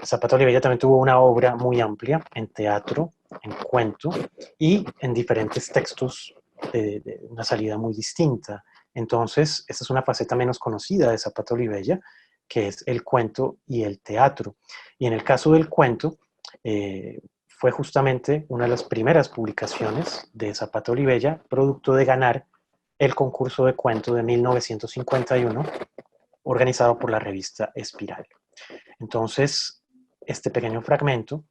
Zapata Olivella también tuvo una obra muy amplia en teatro, en cuento y en diferentes textos de una salida muy distinta. Entonces, esta es una faceta menos conocida de Zapata Olivella, que es el cuento y el teatro. Y en el caso del cuento, fue justamente una de las primeras publicaciones de Zapata Olivella, producto de ganar el concurso de cuento de 1951, organizado por la revista Espiral. Entonces, este pequeño fragmento,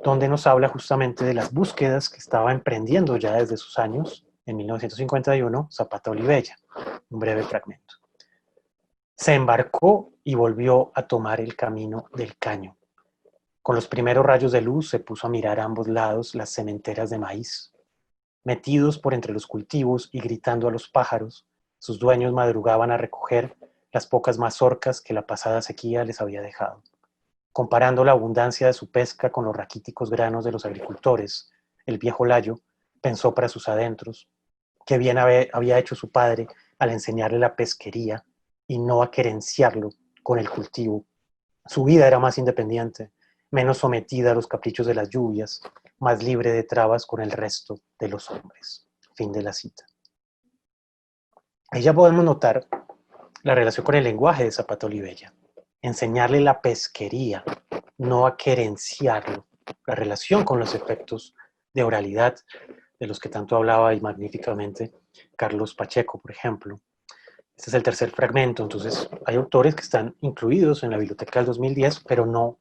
donde nos habla justamente de las búsquedas que estaba emprendiendo ya desde sus años, en 1951, Zapata Olivella. Un breve fragmento. Se embarcó y volvió a tomar el camino del caño. Con los primeros rayos de luz se puso a mirar a ambos lados las sementeras de maíz. Metidos por entre los cultivos y gritando a los pájaros, sus dueños madrugaban a recoger las pocas mazorcas que la pasada sequía les había dejado. Comparando la abundancia de su pesca con los raquíticos granos de los agricultores, el viejo Layo pensó para sus adentros que bien había hecho su padre al enseñarle la pesquería y no a querenciarlo con el cultivo. Su vida era más independiente, menos sometida a los caprichos de las lluvias, más libre de trabas con el resto de los hombres. Fin de la cita. Ahí ya podemos notar la relación con el lenguaje de Zapata Olivella. Enseñarle la pesquería, no a querenciarlo. La relación con los efectos de oralidad, de los que tanto hablaba y magníficamente Carlos Pacheco, por ejemplo. Este es el tercer fragmento, entonces hay autores que están incluidos en la biblioteca del 2010, pero no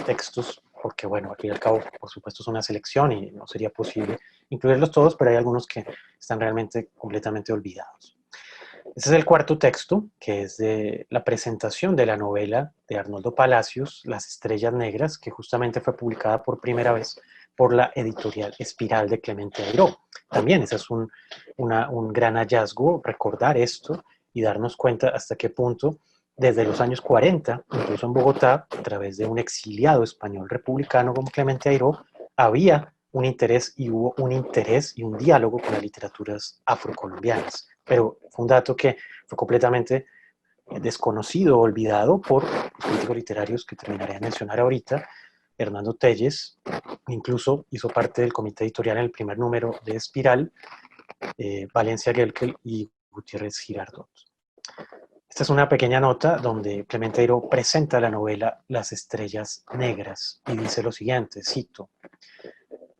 textos, porque bueno, al fin y al cabo, por supuesto, es una selección y no sería posible incluirlos todos, pero hay algunos que están realmente completamente olvidados. Este es el cuarto texto, que es de la presentación de la novela de Arnoldo Palacios, Las Estrellas Negras, que justamente fue publicada por primera vez por la editorial Espiral de Clemente Airó. También ese es un gran hallazgo, recordar esto y darnos cuenta hasta qué punto, desde los años 40, incluso en Bogotá, a través de un exiliado español republicano como Clemente Airó, había un interés y hubo un interés y un diálogo con las literaturas afrocolombianas. Pero fue un dato que fue completamente desconocido, olvidado por los críticos literarios que terminaré de mencionar ahorita. Hernando Telles incluso hizo parte del comité editorial en el primer número de Espiral, Valencia Guelkel y Gutiérrez Girardot. Esta es una pequeña nota donde Clemente Airó presenta la novela Las Estrellas Negras y dice lo siguiente, cito: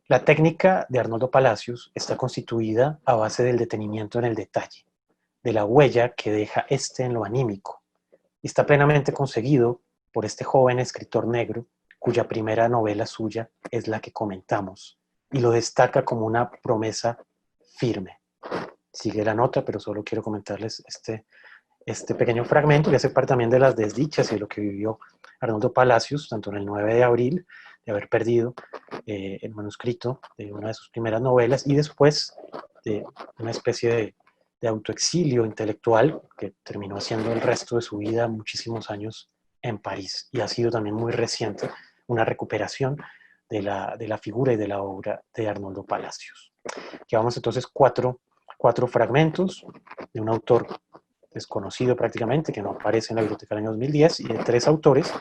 la técnica de Arnoldo Palacios está constituida a base del detenimiento en el detalle, de la huella que deja este en lo anímico, y está plenamente conseguido por este joven escritor negro, cuya primera novela suya es la que comentamos, y lo destaca como una promesa firme. Sigue la nota, pero solo quiero comentarles este pequeño fragmento que hace parte también de las desdichas y de lo que vivió Arnoldo Palacios, tanto en el 9 de abril, de haber perdido el manuscrito de una de sus primeras novelas, y después de una especie de autoexilio intelectual que terminó haciendo el resto de su vida muchísimos años en París, y ha sido también muy reciente una recuperación de la figura y de la obra de Arnoldo Palacios. Llevamos entonces cuatro fragmentos de un autor desconocido prácticamente, que no aparece en la biblioteca del año 2010, y de tres autores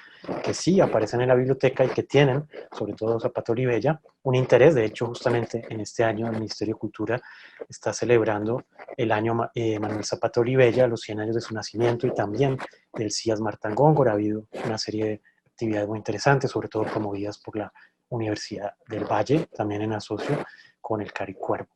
que sí aparecen en la biblioteca y que tienen, sobre todo Zapata Olivella, un interés. De hecho, justamente en este año el Ministerio de Cultura está celebrando el año Manuel Zapata Olivella, los 100 años de su nacimiento, y también del CIAS Martán Góngora. Ha habido una serie de actividades muy interesantes, sobre todo promovidas por la Universidad del Valle, también en asocio con el Caricuervo.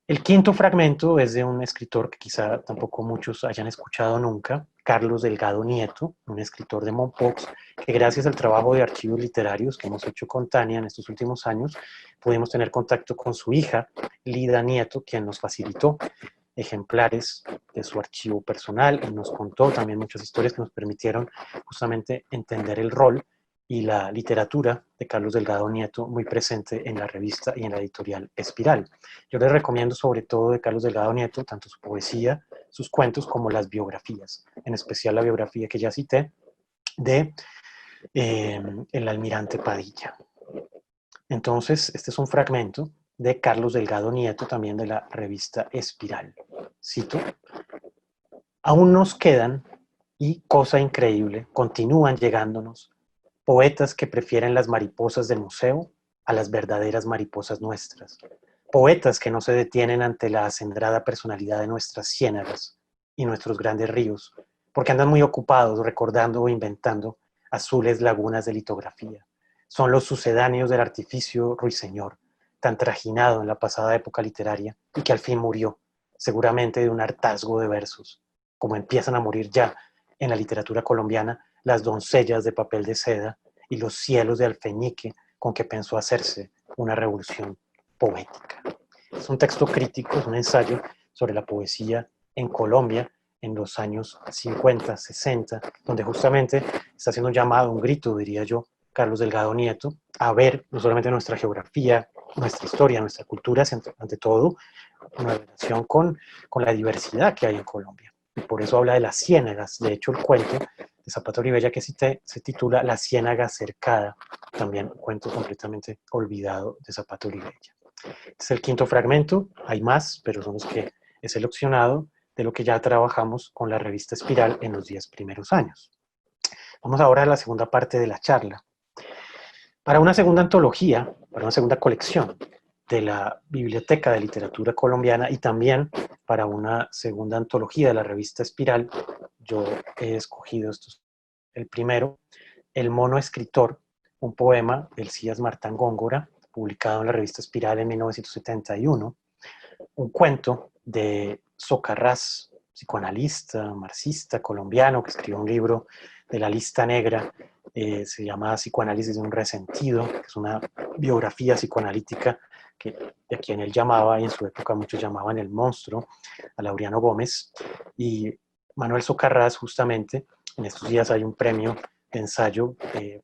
El quinto fragmento es de un escritor que quizá tampoco muchos hayan escuchado nunca, Carlos Delgado Nieto, un escritor de Mompox, que gracias al trabajo de archivos literarios que hemos hecho con Tania en estos últimos años, pudimos tener contacto con su hija, Lida Nieto, quien nos facilitó ejemplares de su archivo personal y nos contó también muchas historias que nos permitieron justamente entender el rol y la literatura de Carlos Delgado Nieto muy presente en la revista y en la editorial Espiral. Yo les recomiendo sobre todo de Carlos Delgado Nieto tanto su poesía, sus cuentos como las biografías, en especial la biografía que ya cité de el almirante Padilla. Entonces, este es un fragmento de Carlos Delgado Nieto, también de la revista Espiral. Cito: aún nos quedan, y cosa increíble, continúan llegándonos, poetas que prefieren las mariposas del museo a las verdaderas mariposas nuestras. Poetas que no se detienen ante la acendrada personalidad de nuestras ciénagas y nuestros grandes ríos, porque andan muy ocupados recordando o inventando azules lagunas de litografía. Son los sucedáneos del artificio ruiseñor, tan trajinado en la pasada época literaria y que al fin murió, seguramente de un hartazgo de versos, como empiezan a morir ya en la literatura colombiana las doncellas de papel de seda y los cielos de alfeñique con que pensó hacerse una revolución poética. Es un texto crítico, es un ensayo sobre la poesía en Colombia en los años 50, 60, donde justamente está haciendo un llamado, un grito, diría yo, Carlos Delgado Nieto, a ver no solamente nuestra geografía, nuestra historia, nuestra cultura, ante todo, una relación con la diversidad que hay en Colombia. Y por eso habla de las ciénagas. De hecho, el cuento de Zapata Olivella que cité se titula La ciénaga cercada, también un cuento completamente olvidado de Zapata Olivella. Este es el quinto fragmento, hay más, pero son los que he seleccionado de lo que ya trabajamos con la revista Espiral en los 10 primeros años. Vamos ahora a la segunda parte de la charla. Para una segunda antología, para una segunda colección de la Biblioteca de Literatura Colombiana y también para una segunda antología de la revista Espiral, yo he escogido estos. El primero, El mono escritor, un poema del Elías Martán Góngora, publicado en la revista Espiral en 1971, un cuento de Socarrás, psicoanalista, marxista, colombiano, que escribió un libro de la lista negra, se llama Psicoanálisis de un resentido, que es una biografía psicoanalítica de quien él llamaba, y en su época muchos llamaban el monstruo, a Laureano Gómez. Y Manuel Socarrás, justamente, en estos días hay un premio de ensayo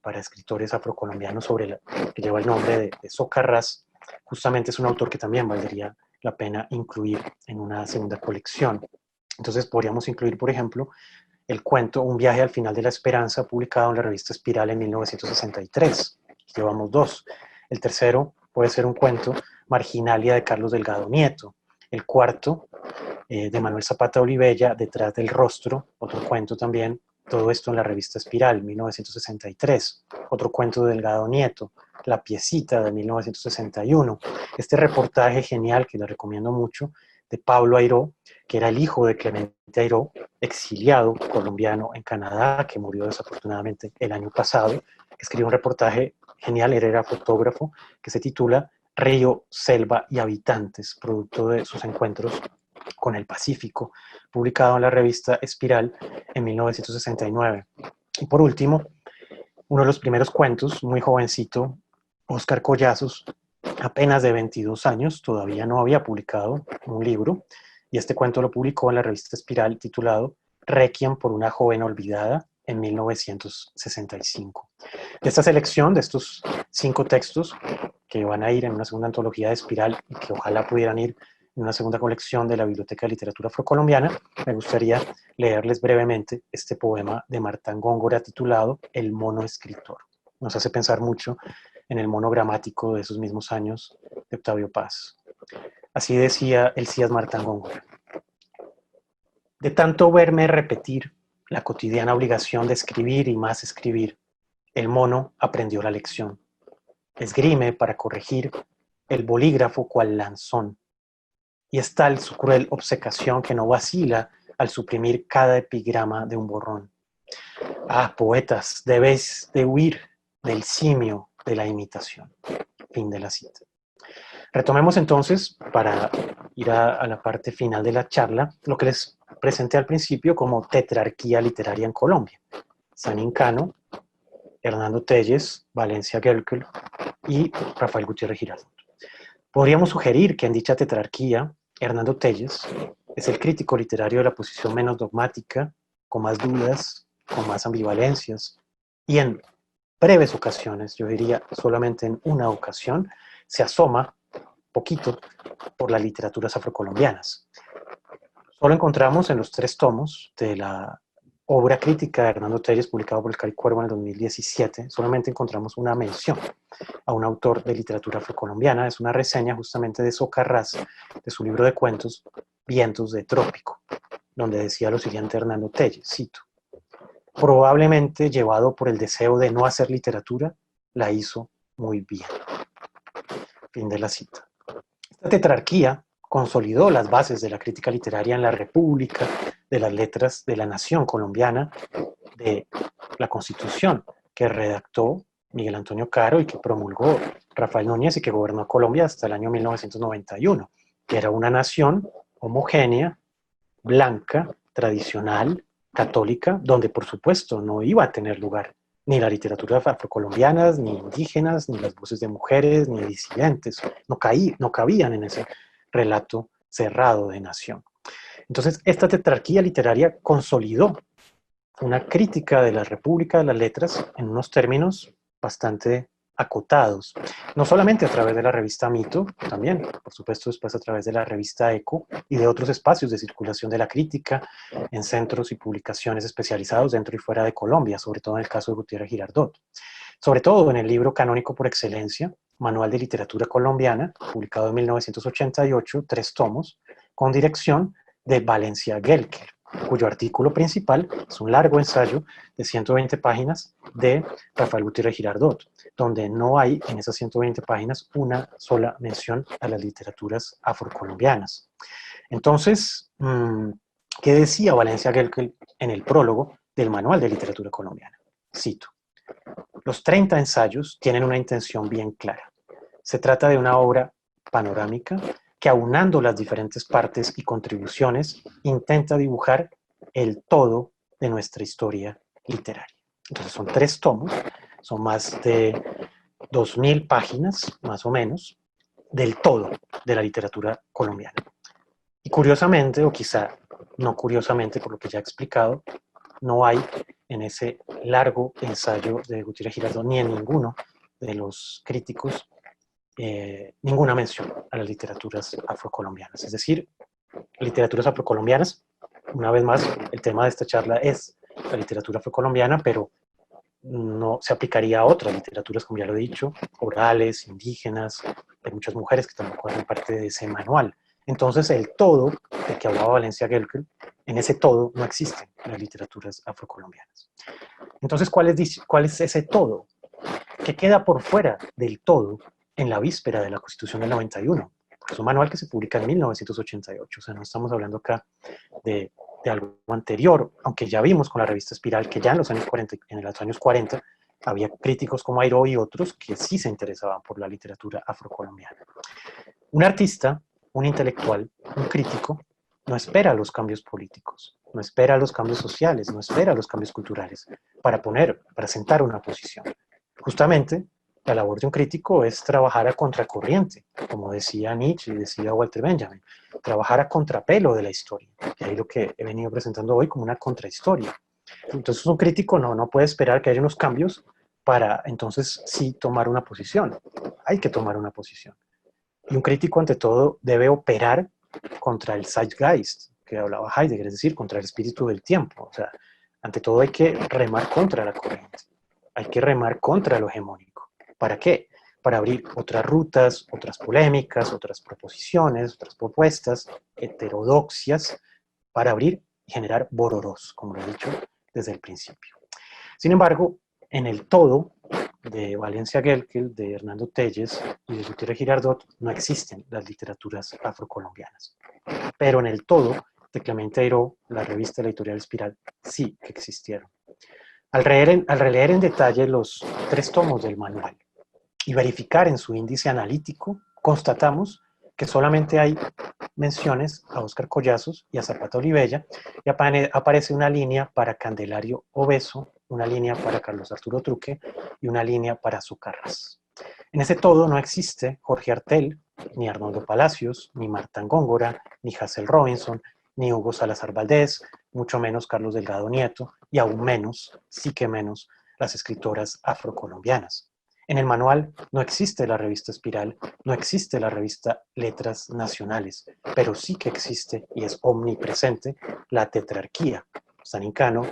para escritores afrocolombianos que lleva el nombre de Socarrás. Justamente es un autor que también valdría la pena incluir en una segunda colección. Entonces podríamos incluir, por ejemplo, el cuento Un viaje al final de la esperanza, publicado en la revista Espiral en 1963. Llevamos dos. El tercero puede ser un cuento, Marginalia, de Carlos Delgado Nieto. El cuarto, de Manuel Zapata Olivella, Detrás del rostro, otro cuento también, todo esto en la revista Espiral, 1963. Otro cuento de Delgado Nieto, La piecita, de 1961. Este reportaje genial, que le recomiendo mucho, de Pablo Airó, que era el hijo de Clemente Airó, exiliado colombiano en Canadá, que murió desafortunadamente el año pasado, que escribió un reportaje genial, él era fotógrafo, que se titula Río, Selva y Habitantes, producto de sus encuentros con el Pacífico, publicado en la revista Espiral en 1969. Y por último, uno de los primeros cuentos, muy jovencito, Óscar Collazos, apenas de 22 años, todavía no había publicado un libro, y este cuento lo publicó en la revista Espiral titulado Requiem por una joven olvidada en 1965. De esta selección, de estos 5 textos que van a ir en una segunda antología de Espiral y que ojalá pudieran ir en una segunda colección de la Biblioteca de Literatura Afrocolombiana, me gustaría leerles brevemente este poema de Martán Góngora titulado El mono escritor. Nos hace pensar mucho en el mono gramático de esos mismos años de Octavio Paz. Así decía Elías Martán Góngora: de tanto verme repetir la cotidiana obligación de escribir y más escribir, el mono aprendió la lección. Esgrime para corregir el bolígrafo cual lanzón, y es tal su cruel obcecación que no vacila al suprimir cada epigrama de un borrón. Ah, poetas, debéis de huir del simio de la imitación. Fin de la cita. Retomemos entonces, para ir a la parte final de la charla, lo que les presenté al principio como tetrarquía literaria en Colombia. Sanín Cano, Hernando Telles, Valencia Gerkel y Rafael Gutiérrez Giraldo. Podríamos sugerir que en dicha tetrarquía, Hernando Telles es el crítico literario de la posición menos dogmática, con más dudas, con más ambivalencias, y en breves ocasiones, yo diría solamente en una ocasión, se asoma poquito por las literaturas afrocolombianas. Solo encontramos en los 3 tomos de la obra crítica de Hernando Telles, publicado por el Cali Cuervo en el 2017, solamente encontramos una mención a un autor de literatura afrocolombiana. Es una reseña justamente de Socarrás, de su libro de cuentos Vientos de Trópico, donde decía lo siguiente Hernando Telles, cito: probablemente llevado por el deseo de no hacer literatura, la hizo muy bien. Fin de la cita. Esta tetrarquía consolidó las bases de la crítica literaria en la República, de las letras de la nación colombiana, de la Constitución que redactó Miguel Antonio Caro y que promulgó Rafael Núñez y que gobernó Colombia hasta el año 1991, que era una nación homogénea, blanca, tradicional, católica, donde por supuesto no iba a tener lugar ni la literatura afrocolombianas, ni indígenas, ni las voces de mujeres, ni disidentes, no cabían en ese relato cerrado de nación. Entonces, esta tetrarquía literaria consolidó una crítica de la República de las Letras en unos términos bastante acotados, no solamente a través de la revista Mito, también, por supuesto, después a través de la revista Eco y de otros espacios de circulación de la crítica en centros y publicaciones especializados dentro y fuera de Colombia, sobre todo en el caso de Gutiérrez Girardot. Sobre todo en el libro canónico por excelencia, Manual de Literatura Colombiana, publicado en 1988, 3 tomos, con dirección de Valencia Gelker, cuyo artículo principal es un largo ensayo de 120 páginas de Rafael Gutiérrez Girardot, donde no hay en esas 120 páginas una sola mención a las literaturas afrocolombianas. Entonces, ¿qué decía Valencia Gelker en el prólogo del Manual de Literatura Colombiana? Cito: los 30 ensayos tienen una intención bien clara. Se trata de una obra panorámica que, aunando las diferentes partes y contribuciones, intenta dibujar el todo de nuestra historia literaria. Entonces son 3 tomos, son más de 2000 páginas, más o menos, del todo de la literatura colombiana. Y curiosamente, o quizá no curiosamente, por lo que ya he explicado, no hay en ese largo ensayo de Gutiérrez Girardot ni en ninguno de los críticos ninguna mención a las literaturas afrocolombianas. Es decir, literaturas afrocolombianas, una vez más, el tema de esta charla es la literatura afrocolombiana, pero no se aplicaría a otras literaturas, como ya lo he dicho, orales, indígenas, de muchas mujeres que tampoco hacen parte de ese manual. Entonces, el todo del que hablaba Valencia Gelker, en ese todo no existen las literaturas afrocolombianas. Entonces, ¿cuál es ese todo? ¿Qué queda por fuera del todo en la víspera de la Constitución del 91? Es un manual que se publica en 1988, o sea, no estamos hablando acá de algo anterior, aunque ya vimos con la revista Espiral que ya en los años 40 había críticos como Airó y otros que sí se interesaban por la literatura afrocolombiana. Un artista, un intelectual, un crítico, no espera los cambios políticos, no espera los cambios sociales, no espera los cambios culturales para sentar una posición. Justamente, la labor de un crítico es trabajar a contracorriente, como decía Nietzsche y decía Walter Benjamin, trabajar a contrapelo de la historia. Y ahí lo que he venido presentando hoy como una contrahistoria. Entonces un crítico no puede esperar que haya unos cambios para entonces sí tomar una posición. Hay que tomar una posición. Y un crítico ante todo debe operar contra el Zeitgeist, que hablaba Heidegger, es decir, contra el espíritu del tiempo. O sea, ante todo hay que remar contra la corriente. Hay que remar contra lo hegemónico. ¿Para qué? Para abrir otras rutas, otras polémicas, otras proposiciones, otras propuestas heterodoxias, para abrir y generar bororós, como lo he dicho desde el principio. Sin embargo, en el todo de Valencia Gelker, de Hernando Telles y de Gutiérrez Girardot no existen las literaturas afrocolombianas. Pero en el todo de Clemente Airó, la revista editorial Espiral, sí que existieron. Al releer en detalle los 3 tomos del manual y verificar en su índice analítico, constatamos que solamente hay menciones a Óscar Collazos y a Zapata Olivella, y aparece una línea para Candelario Obeso, una línea para Carlos Arturo Truque y una línea para Socarrás. En ese todo no existe Jorge Artel, ni Arnoldo Palacios, ni Marta Góngora, ni Hazel Robinson, ni Hugo Salazar Valdés, mucho menos Carlos Delgado Nieto, y aún menos, sí que menos, las escritoras afrocolombianas. En el manual no existe la revista Espiral, no existe la revista Letras Nacionales, pero sí que existe y es omnipresente la tetrarquía. Sanincano,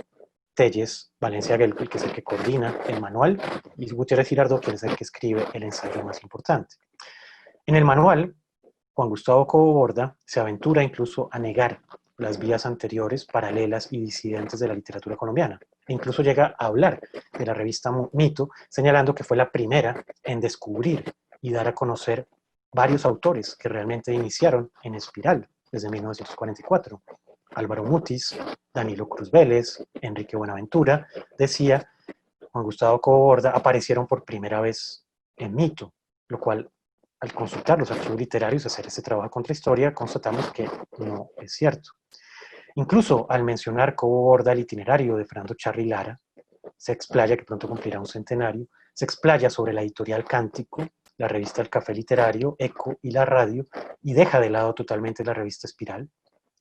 Telles, Valencia Gelpi, que es el que coordina el manual, y Gutiérrez Girardot, que es el que escribe el ensayo más importante. En el manual, Juan Gustavo Cobo Borda se aventura incluso a negar las vías anteriores, paralelas y disidentes de la literatura colombiana. E incluso llega a hablar de la revista Mito, señalando que fue la primera en descubrir y dar a conocer varios autores que realmente iniciaron en Espiral desde 1944. Álvaro Mutis, Danilo Cruz Vélez, Enrique Buenaventura, decía, Juan Gustavo Cobo Borda aparecieron por primera vez en Mito, lo cual al consultar los archivos literarios y hacer este trabajo contra historia, constatamos que no es cierto. Incluso al mencionar Cobo Borda el itinerario de Fernando Charly Lara, se explaya, que pronto cumplirá un centenario, se explaya sobre la editorial Cántico, la revista El Café Literario, Eco y la radio, y deja de lado totalmente la revista Espiral,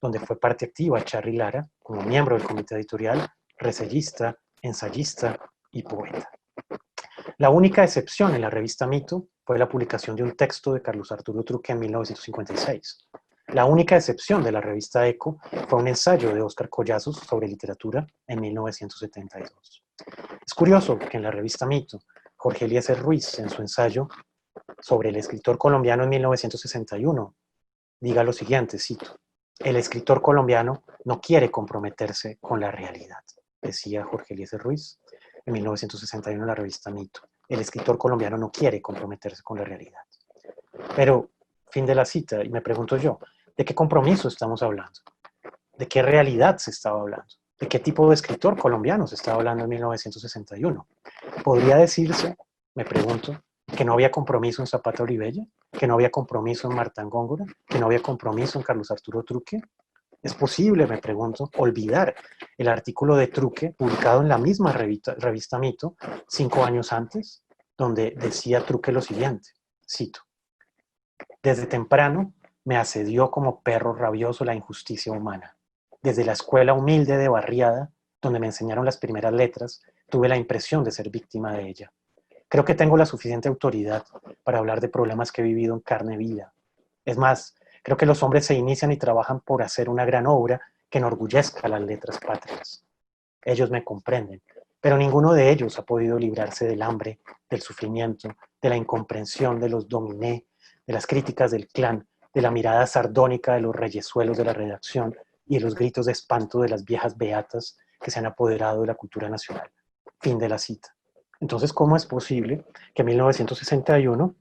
donde fue parte activa Charly Lara, como miembro del comité editorial, resellista, ensayista y poeta. La única excepción en la revista Mito fue la publicación de un texto de Carlos Arturo Truque en 1956. La única excepción de la revista Eco fue un ensayo de Óscar Collazos sobre literatura en 1972. Es curioso que en la revista Mito, Jorge Eliezer Ruiz, en su ensayo sobre el escritor colombiano en 1961, diga lo siguiente, cito, el escritor colombiano no quiere comprometerse con la realidad, decía Jorge Eliezer Ruiz en 1961 en la revista Mito. El escritor colombiano no quiere comprometerse con la realidad. Pero, fin de la cita, y me pregunto yo, ¿de qué compromiso estamos hablando? ¿De qué realidad se estaba hablando? ¿De qué tipo de escritor colombiano se estaba hablando en 1961? ¿Podría decirse, me pregunto, que no había compromiso en Zapata Olivella? ¿Que no había compromiso en Martán Góngora? ¿Que no había compromiso en Carlos Arturo Truque? ¿Es posible, me pregunto, olvidar el artículo de Truque publicado en la misma revista Mito 5 años antes, donde decía Truque lo siguiente, cito, desde temprano me asedió como perro rabioso la injusticia humana. Desde la escuela humilde de Barriada, donde me enseñaron las primeras letras, tuve la impresión de ser víctima de ella. Creo que tengo la suficiente autoridad para hablar de problemas que he vivido en carne viva. Es más, creo que los hombres se inician y trabajan por hacer una gran obra que enorgullezca las letras patrias. Ellos me comprenden, pero ninguno de ellos ha podido librarse del hambre, del sufrimiento, de la incomprensión de los dominé, de las críticas del clan, de la mirada sardónica de los reyesuelos de la redacción y de los gritos de espanto de las viejas beatas que se han apoderado de la cultura nacional. Fin de la cita. Entonces, ¿cómo es posible que en 1961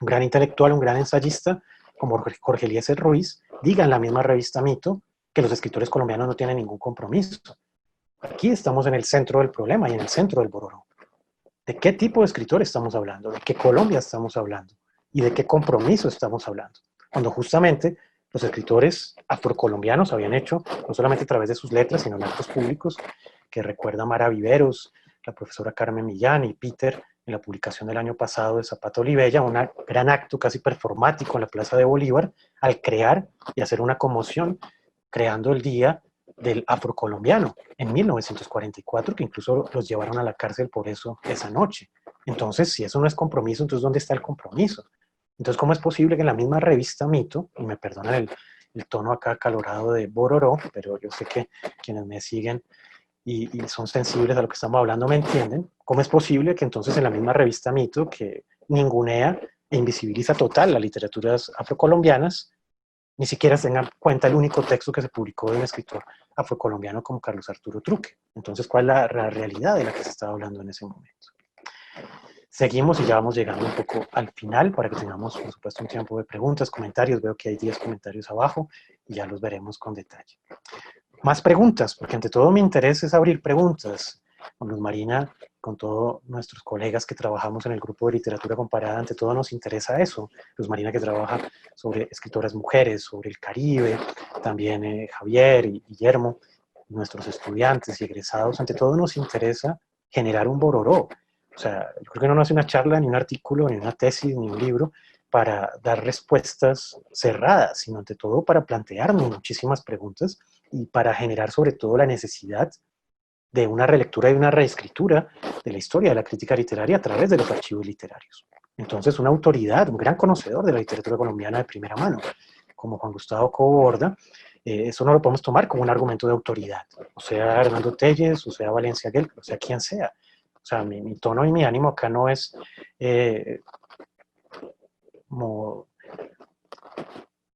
un gran intelectual, un gran ensayista como Jorge Eliezer Ruiz diga en la misma revista Mito que los escritores colombianos no tienen ningún compromiso? Aquí estamos en el centro del problema y en el centro del bororo. ¿De qué tipo de escritor estamos hablando? ¿De qué Colombia estamos hablando? ¿Y de qué compromiso estamos hablando? Cuando justamente los escritores afrocolombianos habían hecho, no solamente a través de sus letras, sino en actos públicos, que recuerda Mara Viveros, la profesora Carmen Millán y Peter, en la publicación del año pasado de Zapata Olivella, un gran acto casi performático en la Plaza de Bolívar, al crear y hacer una conmoción, creando el Día del Afrocolombiano en 1944, que incluso los llevaron a la cárcel por eso esa noche. Entonces, si eso no es compromiso, entonces ¿dónde está el compromiso? Entonces, ¿cómo es posible que en la misma revista Mito, y me perdonan el tono acá acalorado de Bororó, pero yo sé que quienes me siguen y son sensibles a lo que estamos hablando me entienden, ¿cómo es posible que entonces en la misma revista Mito, que ningunea e invisibiliza total las literaturas afrocolombianas, ni siquiera se tenga en cuenta el único texto que se publicó de un escritor afrocolombiano como Carlos Arturo Truque? Entonces, ¿cuál es la realidad de la que se estaba hablando en ese momento? Seguimos y ya vamos llegando un poco al final para que tengamos, por supuesto, un tiempo de preguntas, comentarios. Veo que hay 10 comentarios abajo y ya los veremos con detalle. Más preguntas, porque ante todo mi interés es abrir preguntas. Con Luz Marina, con todos nuestros colegas que trabajamos en el grupo de literatura comparada, ante todo nos interesa eso. Luz Marina, que trabaja sobre escritoras mujeres, sobre el Caribe, también Javier y Guillermo, nuestros estudiantes y egresados, ante todo nos interesa generar un bororó. O sea, yo creo que no hace una charla, ni un artículo, ni una tesis, ni un libro, para dar respuestas cerradas, sino ante todo para plantearnos muchísimas preguntas y para generar sobre todo la necesidad de una relectura y una reescritura de la historia de la crítica literaria a través de los archivos literarios. Entonces, una autoridad, un gran conocedor de la literatura colombiana de primera mano, como Juan Gustavo Cobo Borda, eso no lo podemos tomar como un argumento de autoridad, o sea Hernando Telles, o sea Valencia Gelk, o sea quien sea. O sea, mi tono y mi ánimo acá no es como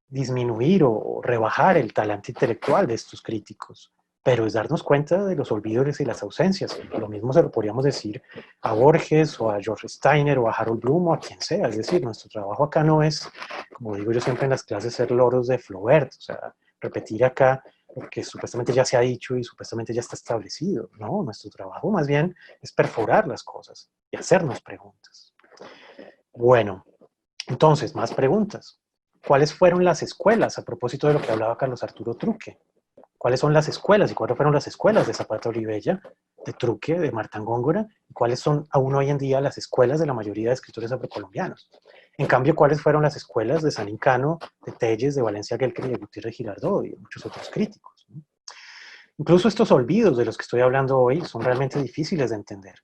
disminuir o rebajar el talante intelectual de estos críticos, pero es darnos cuenta de los olvidos y las ausencias. Lo mismo se lo podríamos decir a Borges o a George Steiner o a Harold Bloom o a quien sea. Es decir, nuestro trabajo acá no es, como digo yo siempre en las clases, ser loros de Flaubert, o sea, repetir acá lo que supuestamente ya se ha dicho y supuestamente ya está establecido. No, nuestro trabajo más bien es perforar las cosas y hacernos preguntas. Bueno, entonces, más preguntas. ¿Cuáles fueron las escuelas, a propósito de lo que hablaba Carlos Arturo Truque? ¿Cuáles son las escuelas y cuáles fueron las escuelas de Zapata Olivella, de Truque, de Martán Góngora? ¿Y cuáles son aún hoy en día las escuelas de la mayoría de escritores afrocolombianos? En cambio, ¿cuáles fueron las escuelas de San Incano, de Telles, de Valencia Gelker y de Gutiérrez Girardot y de muchos otros críticos? Incluso estos olvidos de los que estoy hablando hoy son realmente difíciles de entender,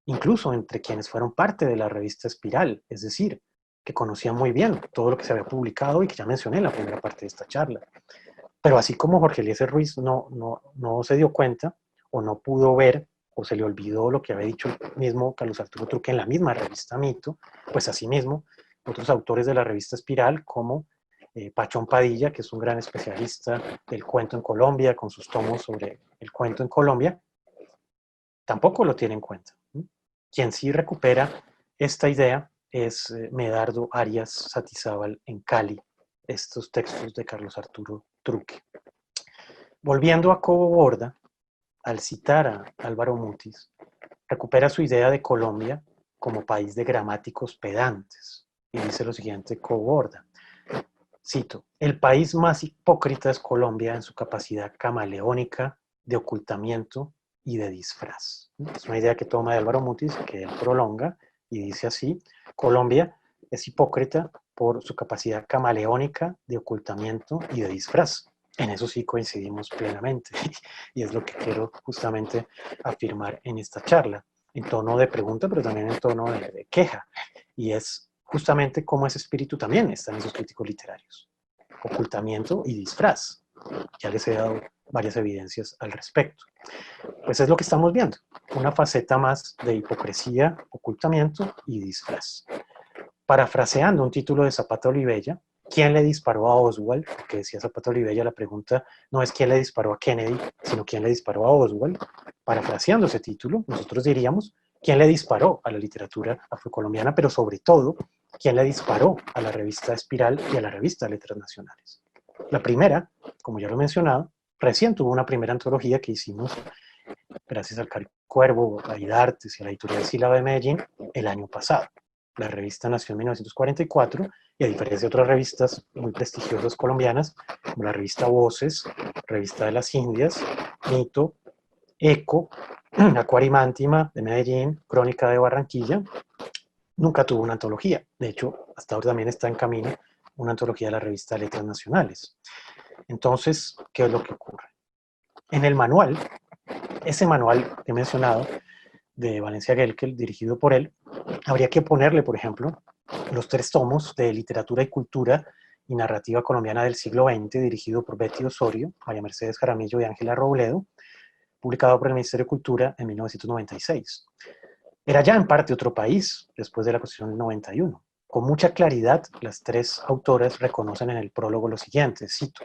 incluso entre quienes fueron parte de la revista Espiral, es decir, que conocían muy bien todo lo que se había publicado y que ya mencioné en la primera parte de esta charla. Pero así como Jorge Eliezer Ruiz no se dio cuenta o no pudo ver o se le olvidó lo que había dicho el mismo Carlos Arturo Truque en la misma revista Mito, pues asimismo otros autores de la revista Espiral como Pachón Padilla, que es un gran especialista del cuento en Colombia, con sus tomos sobre el cuento en Colombia, tampoco lo tiene en cuenta. Quien sí recupera esta idea es Medardo Arias Satizábal en Cali, estos textos de Carlos Arturo Truque. Volviendo a Cobo Borda, al citar a Álvaro Mutis, recupera su idea de Colombia como país de gramáticos pedantes. Y dice lo siguiente Cobo Borda, cito, el país más hipócrita es Colombia en su capacidad camaleónica de ocultamiento y de disfraz. Es una idea que toma de Álvaro Mutis, que él prolonga y dice así, Colombia es hipócrita por su capacidad camaleónica de ocultamiento y de disfraz. En eso sí coincidimos plenamente y es lo que quiero justamente afirmar en esta charla, en tono de pregunta, pero también en tono de queja, y es justamente cómo ese espíritu también está en esos críticos literarios. Ocultamiento y disfraz. Ya les he dado varias evidencias al respecto. Pues es lo que estamos viendo, una faceta más de hipocresía, ocultamiento y disfraz. Parafraseando un título de Zapata Olivella, ¿quién le disparó a Oswald? Porque decía Zapata Olivella, la pregunta no es quién le disparó a Kennedy, sino quién le disparó a Oswald. Parafraseando ese título, nosotros diríamos quién le disparó a la literatura afrocolombiana, pero sobre todo, quién le disparó a la revista Espiral y a la revista Letras Nacionales. La primera, como ya lo he mencionado, recién tuvo una primera antología que hicimos gracias al Cari Cuervo, a Idartes y a la editorial Sílaba de Medellín el año pasado. La revista nació en 1944 y a diferencia de otras revistas muy prestigiosas colombianas, como la revista Voces, Revista de las Indias, Mito, Eco, Acuarimántima de Medellín, Crónica de Barranquilla, nunca tuvo una antología. De hecho, hasta ahora también está en camino una antología de la revista Letras Nacionales. Entonces, ¿qué es lo que ocurre? En el manual, ese manual que he mencionado, de Valencia Gelkel, dirigido por él, habría que ponerle, por ejemplo, los 3 tomos de Literatura y Cultura y Narrativa Colombiana del siglo XX, dirigido por Betty Osorio, María Mercedes Jaramillo y Ángela Robledo, publicado por el Ministerio de Cultura en 1996. Era ya en parte otro país, después de la Constitución del 91. Con mucha claridad, las 3 autoras reconocen en el prólogo lo siguiente, cito,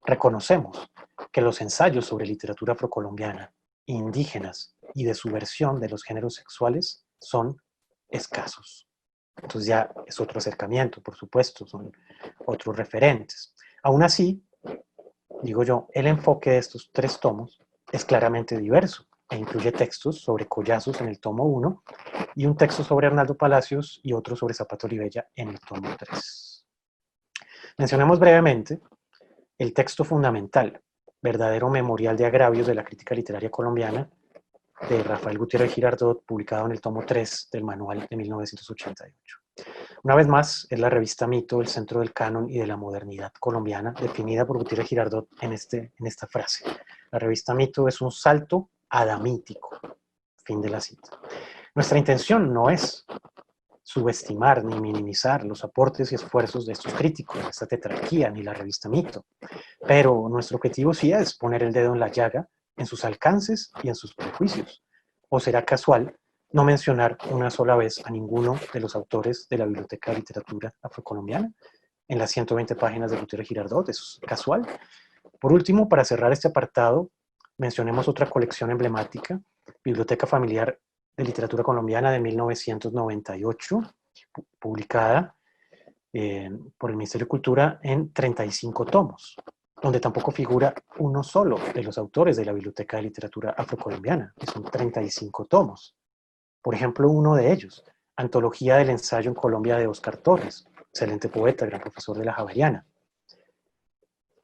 reconocemos que los ensayos sobre literatura afrocolombiana, indígenas y de subversión de los géneros sexuales son escasos. Entonces ya es otro acercamiento, por supuesto, son otros referentes. Aún así, digo yo, el enfoque de estos 3 tomos es claramente diverso e incluye textos sobre Collazos en el tomo 1 y un texto sobre Arnaldo Palacios y otro sobre Zapata Olivella en el tomo 3. Mencionemos brevemente el texto fundamental, verdadero memorial de agravios de la crítica literaria colombiana, de Rafael Gutiérrez Girardot, publicado en el tomo 3 del manual de 1988. Una vez más, es la revista Mito el centro del canon y de la modernidad colombiana, definida por Gutiérrez Girardot en esta frase. La revista Mito es un salto adamítico. Fin de la cita. Nuestra intención no es subestimar ni minimizar los aportes y esfuerzos de estos críticos, de esta tetrarquía, ni la revista Mito, pero nuestro objetivo sí es poner el dedo en la llaga en sus alcances y en sus prejuicios. ¿O será casual no mencionar una sola vez a ninguno de los autores de la Biblioteca de Literatura Afrocolombiana en las 120 páginas de Gutiérrez Girardot? ¿Eso es casual? Por último, para cerrar este apartado, mencionemos otra colección emblemática, Biblioteca Familiar de Literatura Colombiana de 1998, publicada por el Ministerio de Cultura en 35 tomos, donde tampoco figura uno solo de los autores de la Biblioteca de Literatura Afrocolombiana, que son 35 tomos. Por ejemplo, uno de ellos, Antología del Ensayo en Colombia de Óscar Torres, excelente poeta, gran profesor de la Javeriana.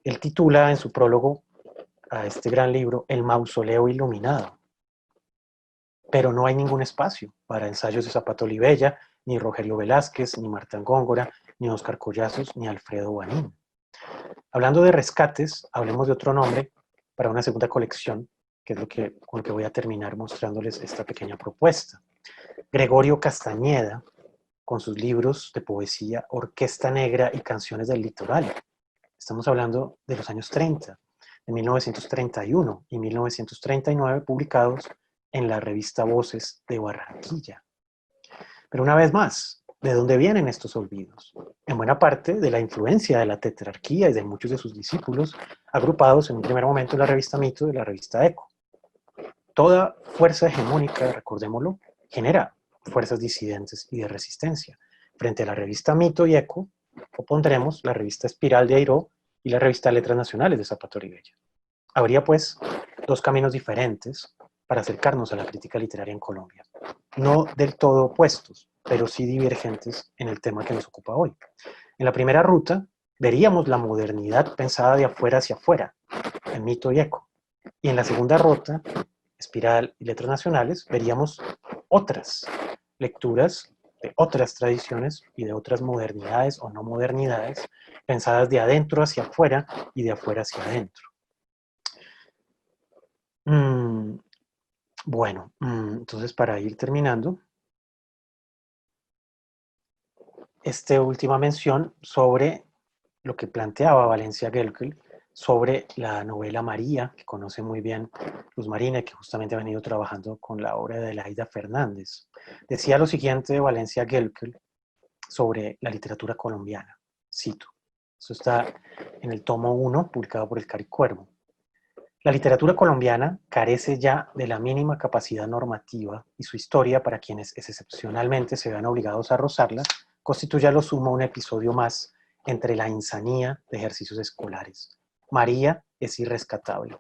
Él titula en su prólogo a este gran libro El Mausoleo Iluminado, pero no hay ningún espacio para ensayos de Zapato Olivella, ni Rogelio Velázquez, ni Marta Góngora, ni Óscar Collazos, ni Alfredo Banín. Hablando de rescates, hablemos de otro nombre para una segunda colección, que es con lo que voy a terminar mostrándoles esta pequeña propuesta. Gregorio Castañeda, con sus libros de poesía Orquesta Negra y Canciones del Litoral. Estamos hablando de los años 30, de 1931 y 1939, publicados en la revista Voces de Barranquilla. Pero una vez más, ¿de dónde vienen estos olvidos? En buena parte de la influencia de la tetrarquía y de muchos de sus discípulos, agrupados en un primer momento en la revista Mito y la revista Eco. Toda fuerza hegemónica, recordémoslo, genera fuerzas disidentes y de resistencia. Frente a la revista Mito y Eco, opondremos la revista Espiral de Airó y la revista Letras Nacionales de Zapato Olivella. Habría, pues, dos caminos diferentes para acercarnos a la crítica literaria en Colombia. No del todo opuestos, pero sí divergentes en el tema que nos ocupa hoy. En la primera ruta, veríamos la modernidad pensada de afuera hacia afuera, en Mito y Eco. Y en la segunda ruta, Espiral y Letras Nacionales, veríamos otras lecturas de otras tradiciones y de otras modernidades o no modernidades, pensadas de adentro hacia afuera y de afuera hacia adentro. Bueno, entonces para ir terminando, esta última mención sobre lo que planteaba Valencia Gelkel sobre la novela María, que conoce muy bien Luz Marina, que justamente ha venido trabajando con la obra de Laida Fernández. Decía lo siguiente Valencia Gelkel sobre la literatura colombiana, cito, eso está en el tomo 1, publicado por el Caricuervo. La literatura colombiana carece ya de la mínima capacidad normativa y su historia, para quienes excepcionalmente se vean obligados a rozarla, constituye a lo sumo un episodio más entre la insanía de ejercicios escolares. María es irrescatable.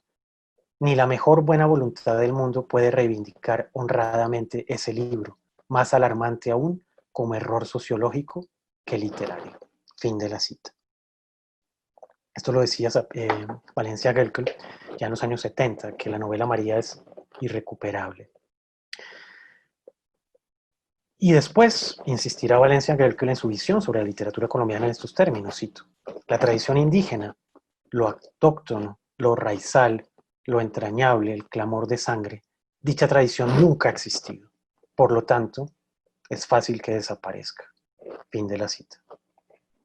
Ni la mejor buena voluntad del mundo puede reivindicar honradamente ese libro, más alarmante aún como error sociológico que literario. Fin de la cita. Esto lo decía Valencia Gelkel ya en los años 70, que la novela María es irrecuperable. Y después insistirá Valencia Gelkel en su visión sobre la literatura colombiana en estos términos, cito, la tradición indígena, lo autóctono, lo raizal, lo entrañable, el clamor de sangre, dicha tradición nunca ha existido. Por lo tanto, es fácil que desaparezca. Fin de la cita.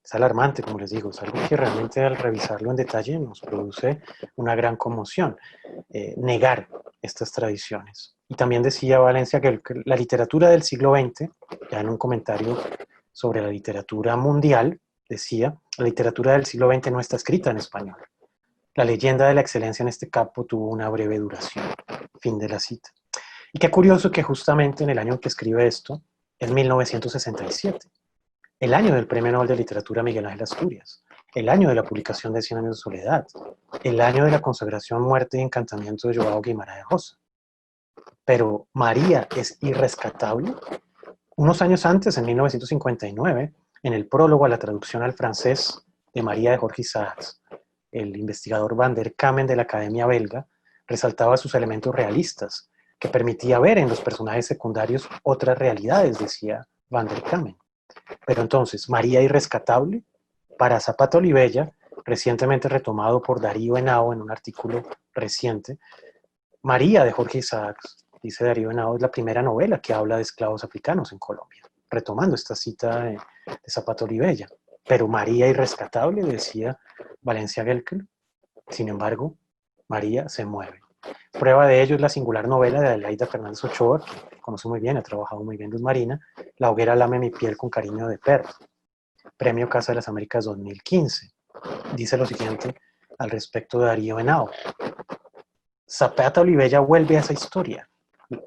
Es alarmante, como les digo, es algo que realmente al revisarlo en detalle nos produce una gran conmoción, negar estas tradiciones. Y también decía Valencia que la literatura del siglo XX, ya en un comentario sobre la literatura mundial, decía, la literatura del siglo XX no está escrita en español. La leyenda de la excelencia en este campo tuvo una breve duración. Fin de la cita. Y qué curioso que justamente en el año en que escribe esto, en 1967, el año del Premio Nobel de Literatura Miguel Ángel Asturias, el año de la publicación de Cien años de soledad, el año de la consagración, muerte y encantamiento de Joao Guimarães de Rosa. Pero María es irrescatable. Unos años antes, en 1959, en el prólogo a la traducción al francés de María de Jorge Isaacs, el investigador Van der Kamen de la Academia Belga resaltaba sus elementos realistas, que permitía ver en los personajes secundarios otras realidades, decía Van der Kamen. Pero entonces, María Irrescatable, para Zapata Olivella, recientemente retomado por Darío Henao en un artículo reciente, María de Jorge Isaacs, dice Darío Henao, es la primera novela que habla de esclavos africanos en Colombia, retomando esta cita de Zapata Olivella. Pero María Irrescatable, decía Valencia Gelkel, sin embargo, María se mueve. Prueba de ello es la singular novela de Adelaida Fernández Ochoa, que conoce muy bien, ha trabajado muy bien Luz Marina, La hoguera lame mi piel con cariño de perro, Premio Casa de las Américas 2015. Dice lo siguiente al respecto de Darío Henao. Zapata Olivella vuelve a esa historia,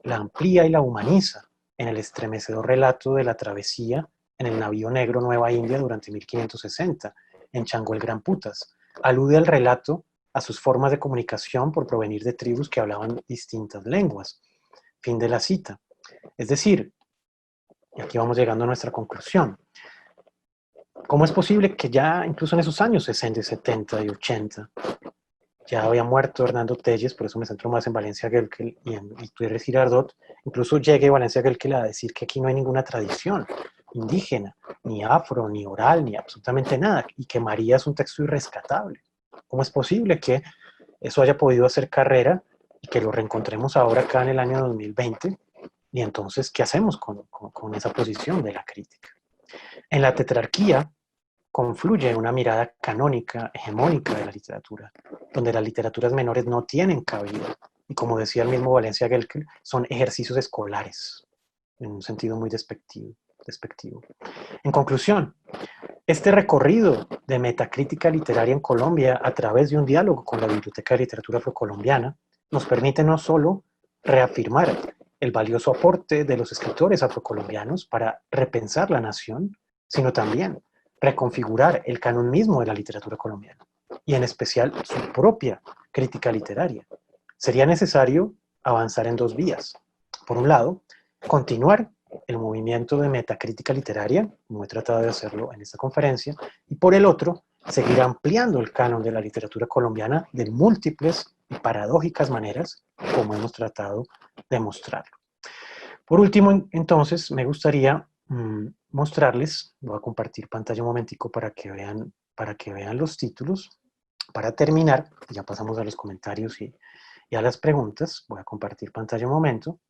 la amplía y la humaniza en el estremecedor relato de la travesía en el navío negro Nueva India durante 1560, en Chango el Gran Putas. Alude al relato a sus formas de comunicación por provenir de tribus que hablaban distintas lenguas. Fin de la cita. Es decir, y aquí vamos llegando a nuestra conclusión, ¿cómo es posible que ya incluso en esos años 60, 70 y 80 ya había muerto Hernando Telles, por eso me centro más en Valencia Gelkel y en Ituerres Girardot, incluso llegue Valencia Gelkel a decir que aquí no hay ninguna tradición indígena, ni afro, ni oral, ni absolutamente nada, y que María es un texto irrescatable? ¿Cómo es posible que eso haya podido hacer carrera y que lo reencontremos ahora acá en el año 2020? Y entonces, ¿qué hacemos con esa posición de la crítica? En la tetrarquía confluye una mirada canónica, hegemónica de la literatura, donde las literaturas menores no tienen cabida. Y como decía el mismo Valencia Gelkel, son ejercicios escolares, en un sentido muy despectivo. En conclusión, este recorrido de metacrítica literaria en Colombia a través de un diálogo con la Biblioteca de Literatura Afrocolombiana nos permite no solo reafirmar el valioso aporte de los escritores afrocolombianos para repensar la nación, sino también reconfigurar el canon mismo de la literatura colombiana, y en especial su propia crítica literaria. Sería necesario avanzar en dos vías. Por un lado, continuar el movimiento de metacrítica literaria, como he tratado de hacerlo en esta conferencia, y por el otro, seguir ampliando el canon de la literatura colombiana de múltiples y paradójicas maneras, como hemos tratado de mostrarlo. Por último, entonces, me gustaría mostrarles, voy a compartir pantalla un momentico para que vean los títulos. Para terminar, ya pasamos a los comentarios y a las preguntas. Voy a compartir pantalla un momento.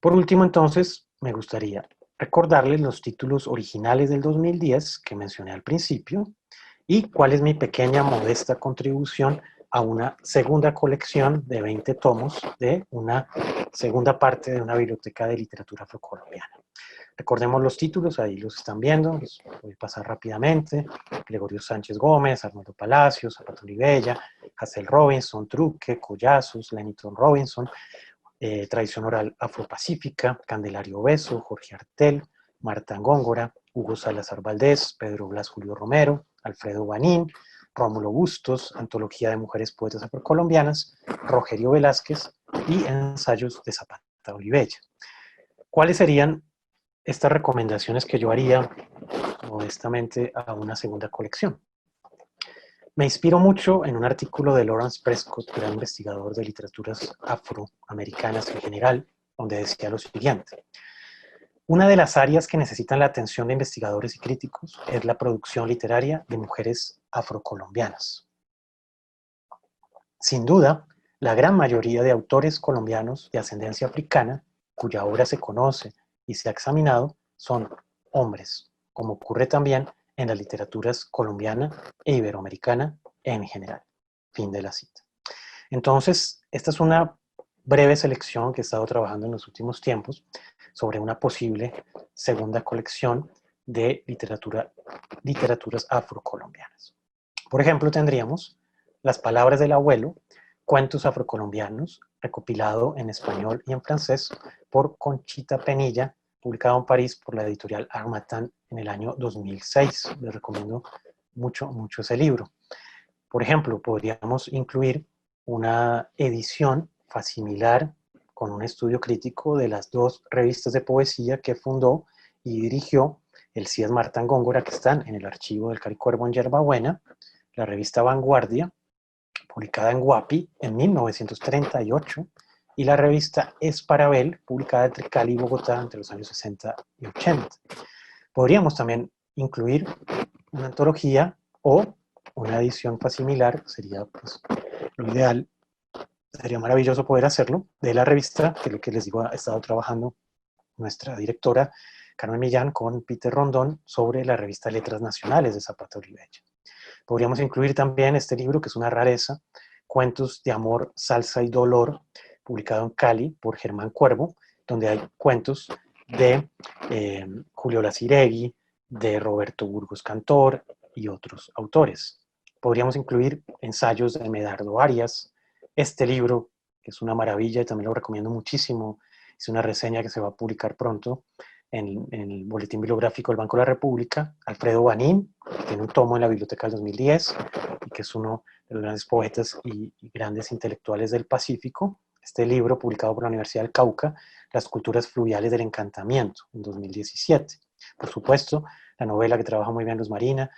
Por último, entonces, me gustaría recordarles los títulos originales del 2010 que mencioné al principio y cuál es mi pequeña, modesta contribución a una segunda colección de 20 tomos de una segunda parte de una biblioteca de literatura afrocolombiana. Recordemos los títulos, ahí los están viendo, los voy a pasar rápidamente. Gregorio Sánchez Gómez, Arnoldo Palacios, Zapata Olivella, Hazel Robinson, Truque, Collazos, Leniton Robinson, Tradición Oral Afropacífica, Candelario Beso, Jorge Artel, Marta Góngora, Hugo Salazar Valdés, Pedro Blas Julio Romero, Alfredo Banín, Rómulo Bustos, Antología de Mujeres Poetas Afrocolombianas, Rogerio Velázquez y Ensayos de Zapata Olivella. ¿Cuáles serían estas recomendaciones que yo haría modestamente a una segunda colección? Me inspiro mucho en un artículo de Lawrence Prescott, gran investigador de literaturas afroamericanas en general, donde decía lo siguiente: una de las áreas que necesitan la atención de investigadores y críticos es la producción literaria de mujeres afrocolombianas. Sin duda, la gran mayoría de autores colombianos de ascendencia africana, cuya obra se conoce y se ha examinado, son hombres, como ocurre también en las literaturas colombiana e iberoamericana en general. Fin de la cita. Entonces, esta es una breve selección que he estado trabajando en los últimos tiempos sobre una posible segunda colección de literaturas afrocolombianas. Por ejemplo, tendríamos Las palabras del abuelo, cuentos afrocolombianos, recopilado en español y en francés por Conchita Penilla, publicado en París por la editorial Harmattan en el año 2006. Les recomiendo mucho, mucho ese libro. Por ejemplo, podríamos incluir una edición facsimilar con un estudio crítico de las dos revistas de poesía que fundó y dirigió el CIES Marta Góngora, que están en el archivo del Caricuervo en Yerbabuena, la revista Vanguardia, publicada en Guapi en 1938, y la revista Esparabel, publicada entre Cali y Bogotá entre los años 60 y 80. Podríamos también incluir una antología o una edición similar, sería pues, lo ideal, sería maravilloso poder hacerlo, de la revista, que lo que les digo, ha estado trabajando nuestra directora Carmen Millán con Peter Rondón sobre la revista Letras Nacionales de Zapata Olivella. Podríamos incluir también este libro, que es una rareza, Cuentos de Amor, Salsa y Dolor, publicado en Cali por Germán Cuervo, donde hay cuentos de Julio Laziregui, de Roberto Burgos Cantor y otros autores. Podríamos incluir ensayos de Medardo Arias. Este libro, que es una maravilla y también lo recomiendo muchísimo, es una reseña que se va a publicar pronto en el Boletín Bibliográfico del Banco de la República. Alfredo Banín, que tiene un tomo en la Biblioteca del 2010 y que es uno de los grandes poetas y grandes intelectuales del Pacífico. Este libro, publicado por la Universidad del Cauca, Las culturas fluviales del encantamiento, en 2017. Por supuesto, la novela que trabaja muy bien Luz Marina,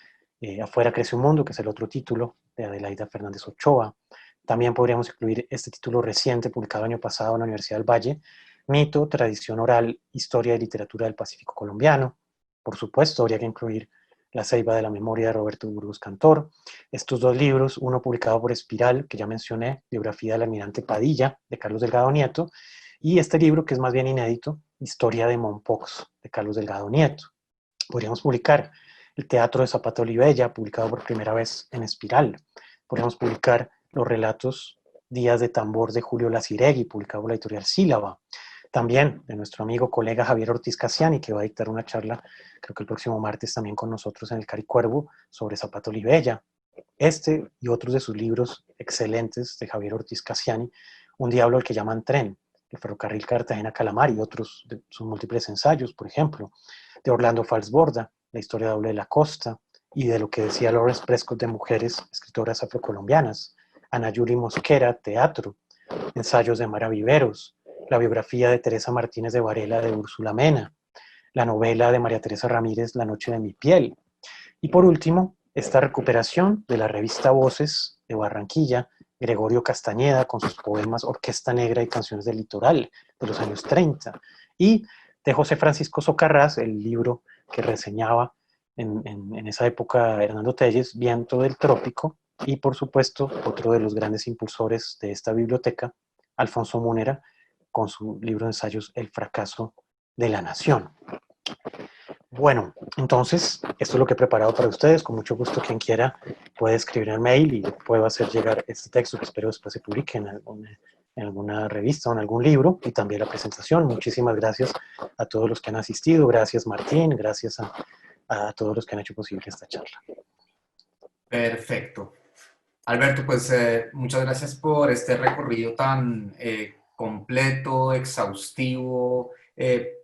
Afuera crece un mundo, que es el otro título de Adelaida Fernández Ochoa. También podríamos incluir este título reciente, publicado el año pasado en la Universidad del Valle, Mito, Tradición Oral, Historia y Literatura del Pacífico Colombiano. Por supuesto, habría que incluir La Ceiba de la Memoria de Roberto Burgos Cantor. Estos dos libros, uno publicado por Espiral, que ya mencioné, Biografía del Almirante Padilla, de Carlos Delgado Nieto, y este libro, que es más bien inédito, Historia de Mompox, de Carlos Delgado Nieto. Podríamos publicar El Teatro de Zapata Olivella, publicado por primera vez en Espiral. Podríamos publicar los relatos Días de Tambor de Julio Laziregui, publicado por la editorial Sílaba. También de nuestro amigo colega Javier Ortiz Casiani, que va a dictar una charla, creo que el próximo martes también con nosotros en el Caricuervo, sobre Zapata Olivella. Este y otros de sus libros excelentes de Javier Ortiz Casiani, Un diablo al que llaman tren, El ferrocarril Cartagena-Calamar y otros de sus múltiples ensayos, por ejemplo, de Orlando Falsborda, La historia doble de la costa, y de lo que decía Lawrence Prescott de mujeres escritoras afrocolombianas, Ana Yuri Mosquera, teatro, ensayos de Mara Viveros, la biografía de Teresa Martínez de Varela de Úrsula Mena, la novela de María Teresa Ramírez, La noche de mi piel. Y por último, esta recuperación de la revista Voces de Barranquilla, Gregorio Castañeda con sus poemas Orquesta Negra y Canciones del Litoral de los años 30. Y de José Francisco Socarrás, el libro que reseñaba en esa época Hernando Telles, Viento del Trópico. Y por supuesto, otro de los grandes impulsores de esta biblioteca, Alfonso Múnera, con su libro de ensayos El fracaso de la nación. Bueno, entonces, esto es lo que he preparado para ustedes. Con mucho gusto, quien quiera puede escribir el mail y puedo hacer llegar este texto que espero después se publique en alguna revista o en algún libro, y también la presentación. Muchísimas gracias a todos los que han asistido. Gracias, Martín. Gracias a todos los que han hecho posible esta charla. Perfecto. Alberto, pues muchas gracias por este recorrido tan completo, exhaustivo,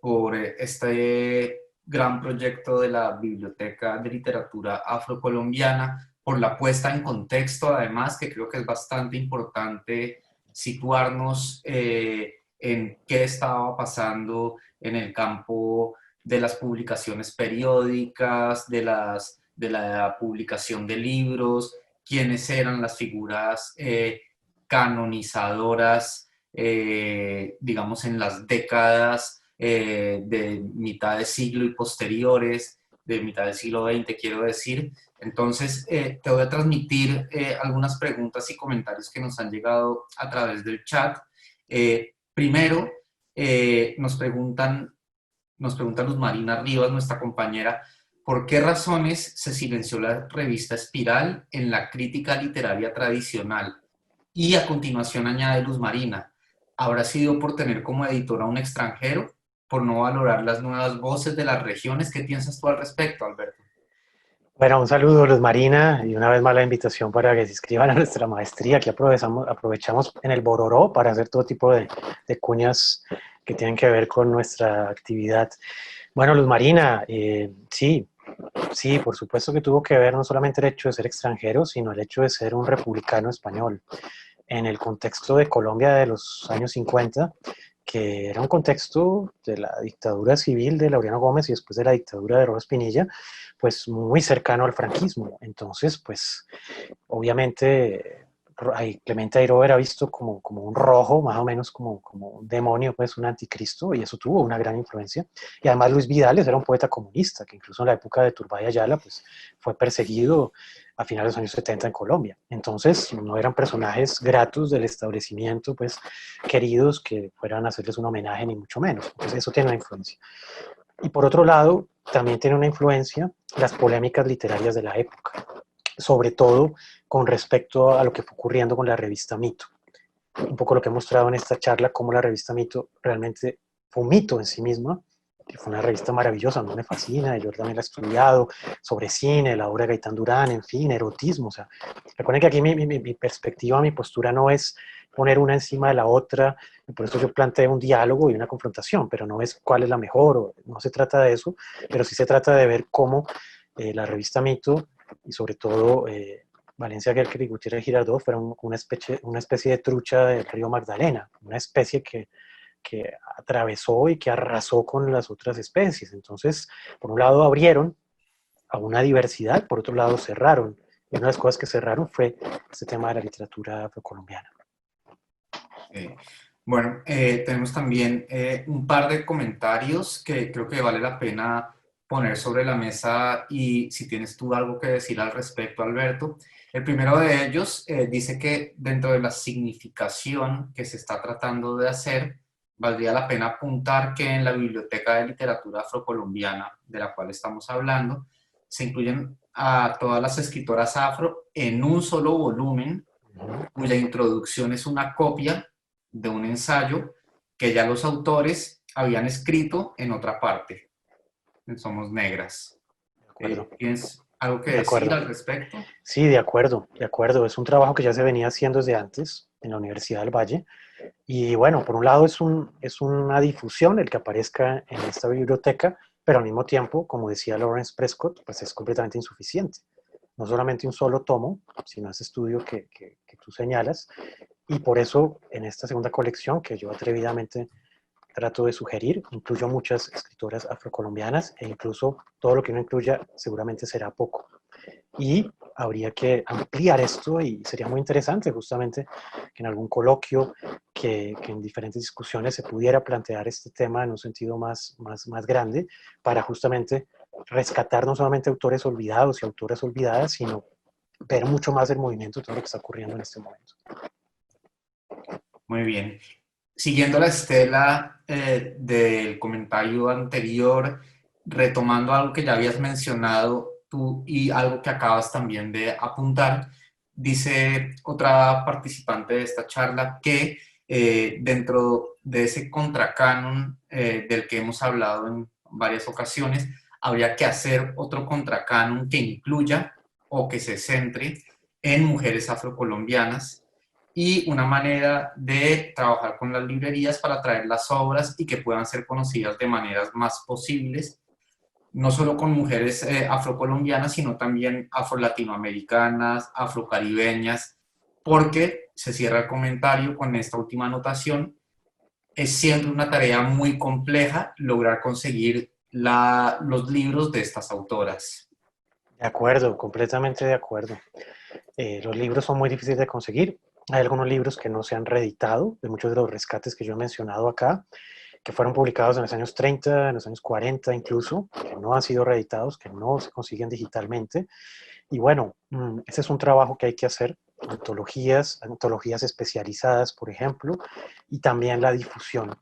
por este gran proyecto de la Biblioteca de Literatura Afrocolombiana, por la puesta en contexto, además, que creo que es bastante importante situarnos en qué estaba pasando en el campo de las publicaciones periódicas, de la publicación de libros, quiénes eran las figuras canonizadoras, digamos, en las décadas de mitad de siglo y posteriores, de mitad del siglo XX, quiero decir. Entonces, te voy a transmitir algunas preguntas y comentarios que nos han llegado a través del chat. Primero, nos pregunta Luz Marina Rivas, nuestra compañera, ¿por qué razones se silenció la revista Espiral en la crítica literaria tradicional? Y a continuación añade Luz Marina, ¿habrá sido por tener como editor a un extranjero? ¿Por no valorar las nuevas voces de las regiones? ¿Qué piensas tú al respecto, Alberto? Bueno, un saludo, Luz Marina, y una vez más la invitación para que se inscriban a nuestra maestría. Aquí aprovechamos en el Bororó para hacer todo tipo de cuñas que tienen que ver con nuestra actividad. Bueno, Luz Marina, sí, por supuesto que tuvo que ver no solamente el hecho de ser extranjero, sino el hecho de ser un republicano español. En el contexto de Colombia de los años 50, que era un contexto de la dictadura civil de Laureano Gómez y después de la dictadura de Rojas Pinilla, pues muy cercano al franquismo. Entonces, pues obviamente ahí Clemente Airó era visto como un rojo, más o menos como un demonio, pues un anticristo, y eso tuvo una gran influencia. Y además Luis Vidales era un poeta comunista, que incluso en la época de Turbay Ayala, pues fue perseguido a finales de los años 70 en Colombia. Entonces, no eran personajes gratos del establecimiento, pues queridos que fueran a hacerles un homenaje, ni mucho menos. Entonces, eso tiene una influencia. Y por otro lado, también tiene una influencia las polémicas literarias de la época, sobre todo con respecto a lo que fue ocurriendo con la revista Mito. Un poco lo que he mostrado en esta charla, cómo la revista Mito realmente fue un mito en sí misma, que fue una revista maravillosa, a mí me fascina, yo también la he estudiado, sobre cine, la obra de Gaitán Durán, en fin, erotismo. O sea, recuerden que aquí mi perspectiva, mi postura no es poner una encima de la otra, y por eso yo planteo un diálogo y una confrontación, pero no es cuál es la mejor, o, no se trata de eso, pero sí se trata de ver cómo la revista Mito y sobre todo Valencia Guerquer y Gutiérrez Girardot fueron una especie de trucha del río Magdalena, una especie que atravesó y que arrasó con las otras especies. Entonces, por un lado abrieron a una diversidad, por otro lado cerraron. Y una de las cosas que cerraron fue este tema de la literatura afrocolombiana. Bueno, tenemos también un par de comentarios que creo que vale la pena poner sobre la mesa y si tienes tú algo que decir al respecto, Alberto. El primero de ellos dice que dentro de la significación que se está tratando de hacer, valdría la pena apuntar que en la Biblioteca de Literatura Afrocolombiana, de la cual estamos hablando, se incluyen a todas las escritoras afro en un solo volumen, cuya introducción es una copia de un ensayo que ya los autores habían escrito en otra parte, en Somos Negras. ¿Tienes algo que decir al respecto? Sí, de acuerdo, de acuerdo. Es un trabajo que ya se venía haciendo desde antes en la Universidad del Valle. Y bueno, por un lado es una difusión el que aparezca en esta biblioteca, pero al mismo tiempo, como decía Lawrence Prescott, pues es completamente insuficiente. No solamente un solo tomo, sino ese estudio que tú señalas. Y por eso en esta segunda colección, que yo atrevidamente trato de sugerir, incluyo muchas escritoras afrocolombianas e incluso todo lo que no incluya seguramente será poco. Y habría que ampliar esto y sería muy interesante justamente que en algún coloquio, que en diferentes discusiones se pudiera plantear este tema en un sentido más grande para justamente rescatar no solamente autores olvidados y autoras olvidadas, sino ver mucho más el movimiento de todo lo que está ocurriendo en este momento. Muy bien. Siguiendo la estela del comentario anterior, retomando algo que ya habías mencionado tú y algo que acabas también de apuntar, dice otra participante de esta charla que dentro de ese contracanon del que hemos hablado en varias ocasiones, habría que hacer otro contracanon que incluya o que se centre en mujeres afrocolombianas y una manera de trabajar con las librerías para traer las obras y que puedan ser conocidas de maneras más posibles, no solo con mujeres afrocolombianas, sino también afro-latinoamericanas, afrocaribeñas, porque, se cierra el comentario con esta última anotación, es siempre una tarea muy compleja lograr conseguir los libros de estas autoras. De acuerdo, completamente de acuerdo. Los libros son muy difíciles de conseguir. Hay algunos libros que no se han reeditado, de muchos de los rescates que yo he mencionado acá, que fueron publicados en los años 30, en los años 40 incluso, que no han sido reeditados, que no se consiguen digitalmente. Y bueno, ese es un trabajo que hay que hacer, antologías especializadas, por ejemplo, y también la difusión,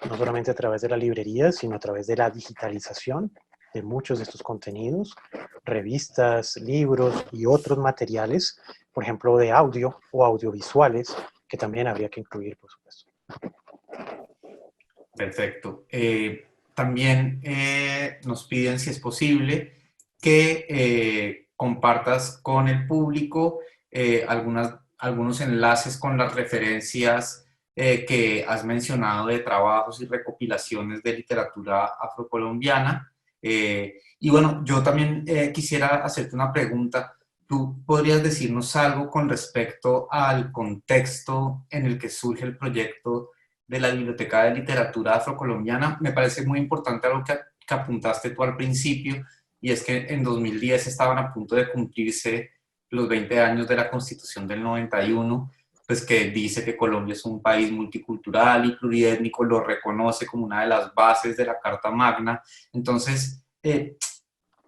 no solamente a través de la librería, sino a través de la digitalización de muchos de estos contenidos, revistas, libros y otros materiales, por ejemplo, de audio o audiovisuales, que también habría que incluir, por supuesto. Perfecto. También nos piden, si es posible, que compartas con el público algunos enlaces con las referencias que has mencionado de trabajos y recopilaciones de literatura afrocolombiana. Y bueno, yo también quisiera hacerte una pregunta. ¿Tú podrías decirnos algo con respecto al contexto en el que surge el proyecto de la Biblioteca de Literatura Afrocolombiana? Me parece muy importante algo que apuntaste tú al principio, y es que en 2010 estaban a punto de cumplirse los 20 años de la Constitución del 91, pues que dice que Colombia es un país multicultural y pluriétnico, lo reconoce como una de las bases de la Carta Magna. Entonces,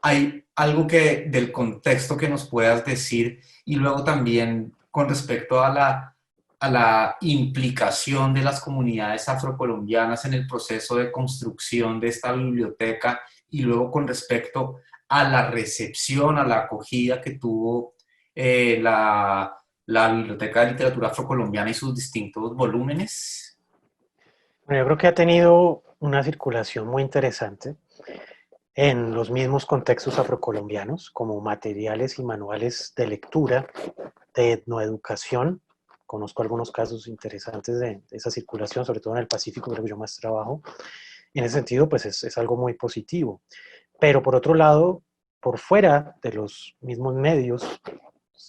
hay algo que del contexto que nos puedas decir y luego también con respecto a la implicación de las comunidades afrocolombianas en el proceso de construcción de esta biblioteca y luego con respecto a la recepción, a la acogida que tuvo la Biblioteca de Literatura Afrocolombiana y sus distintos volúmenes. Bueno, yo creo que ha tenido una circulación muy interesante en los mismos contextos afrocolombianos, como materiales y manuales de lectura, de etnoeducación. Conozco algunos casos interesantes de esa circulación, sobre todo en el Pacífico, creo que yo más trabajo. En ese sentido, pues es algo muy positivo. Pero por otro lado, por fuera de los mismos medios,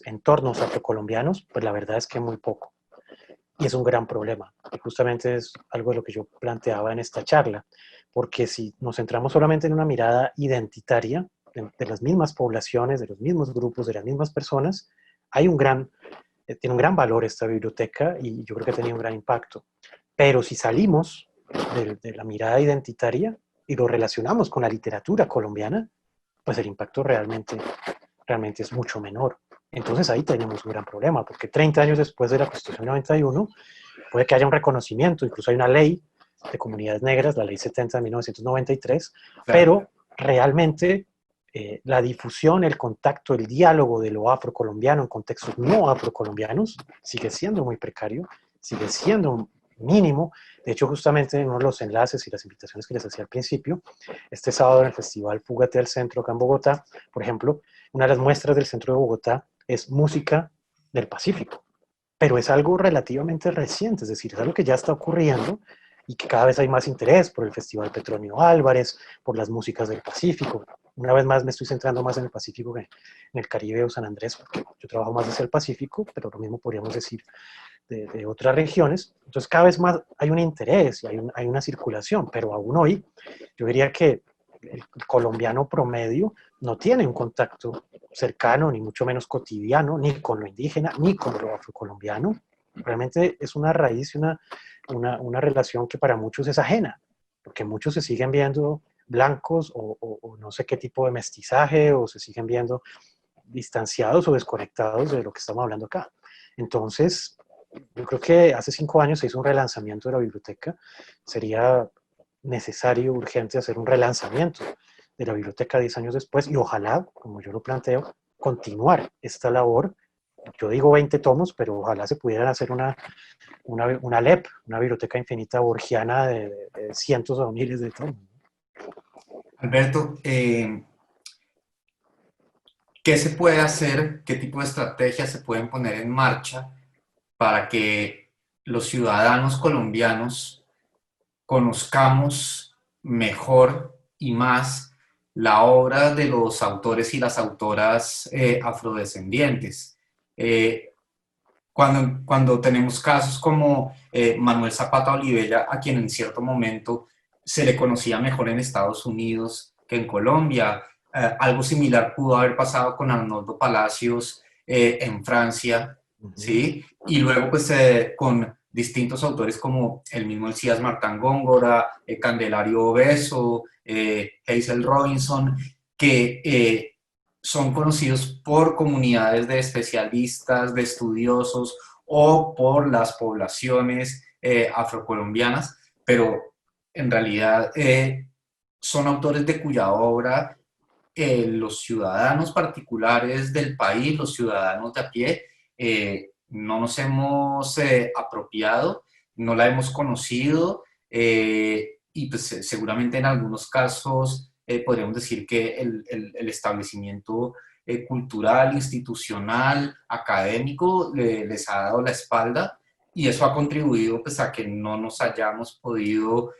entornos afrocolombianos, pues la verdad es que muy poco. Y es un gran problema. Y justamente es algo de lo que yo planteaba en esta charla, porque si nos centramos solamente en una mirada identitaria de las mismas poblaciones, de los mismos grupos, de las mismas personas, hay tiene un gran valor esta biblioteca y yo creo que ha tenido un gran impacto. Pero si salimos de la mirada identitaria y lo relacionamos con la literatura colombiana, pues el impacto realmente es mucho menor. Entonces ahí tenemos un gran problema, porque 30 años después de la Constitución 91, puede que haya un reconocimiento, incluso hay una ley de comunidades negras, la ley 70 de 1993, Claro. pero realmente la difusión, el contacto, el diálogo de lo afrocolombiano en contextos no afrocolombianos sigue siendo muy precario, sigue siendo mínimo. De hecho, justamente en uno de los enlaces y las invitaciones que les hacía al principio, este sábado en el Festival Fúgate al Centro acá en Bogotá, por ejemplo, una de las muestras del centro de Bogotá es música del Pacífico, pero es algo relativamente reciente, es decir, es algo que ya está ocurriendo y que cada vez hay más interés por el Festival Petronio Álvarez, por las músicas del Pacífico. Una vez más me estoy centrando más en el Pacífico que en el Caribe o San Andrés, porque yo trabajo más hacia el Pacífico, pero lo mismo podríamos decir de otras regiones. Entonces cada vez más hay un interés y hay una circulación, pero aún hoy yo diría que el colombiano promedio no tiene un contacto cercano, ni mucho menos cotidiano, ni con lo indígena, ni con lo afrocolombiano. Realmente es una raíz y una relación que para muchos es ajena, porque muchos se siguen viendo blancos o no sé qué tipo de mestizaje, o se siguen viendo distanciados o desconectados de lo que estamos hablando acá. Entonces, yo creo que hace 5 años se hizo un relanzamiento de la biblioteca. Sería necesario, urgente, hacer un relanzamiento de la biblioteca 10 años después y ojalá, como yo lo planteo, continuar esta labor. Yo digo 20 tomos, pero ojalá se pudieran hacer una LEP, una biblioteca infinita borgiana de cientos o miles de tomos. Alberto, ¿qué se puede hacer? ¿Qué tipo de estrategias se pueden poner en marcha para que los ciudadanos colombianos conozcamos mejor y más la obra de los autores y las autoras afrodescendientes? Cuando tenemos casos como Manuel Zapata Olivella, a quien en cierto momento se le conocía mejor en Estados Unidos que en Colombia. Algo similar pudo haber pasado con Arnoldo Palacios en Francia, ¿sí? Y luego pues con distintos autores como el mismo Elías Martán Góngora, Candelario Obeso, Hazel Robinson, que son conocidos por comunidades de especialistas, de estudiosos o por las poblaciones afrocolombianas, pero en realidad son autores de cuya obra los ciudadanos particulares del país, los ciudadanos de a pie, no nos hemos apropiado, no la hemos conocido y pues seguramente en algunos casos podríamos decir que el establecimiento cultural, institucional, académico les ha dado la espalda y eso ha contribuido pues a que no nos hayamos podido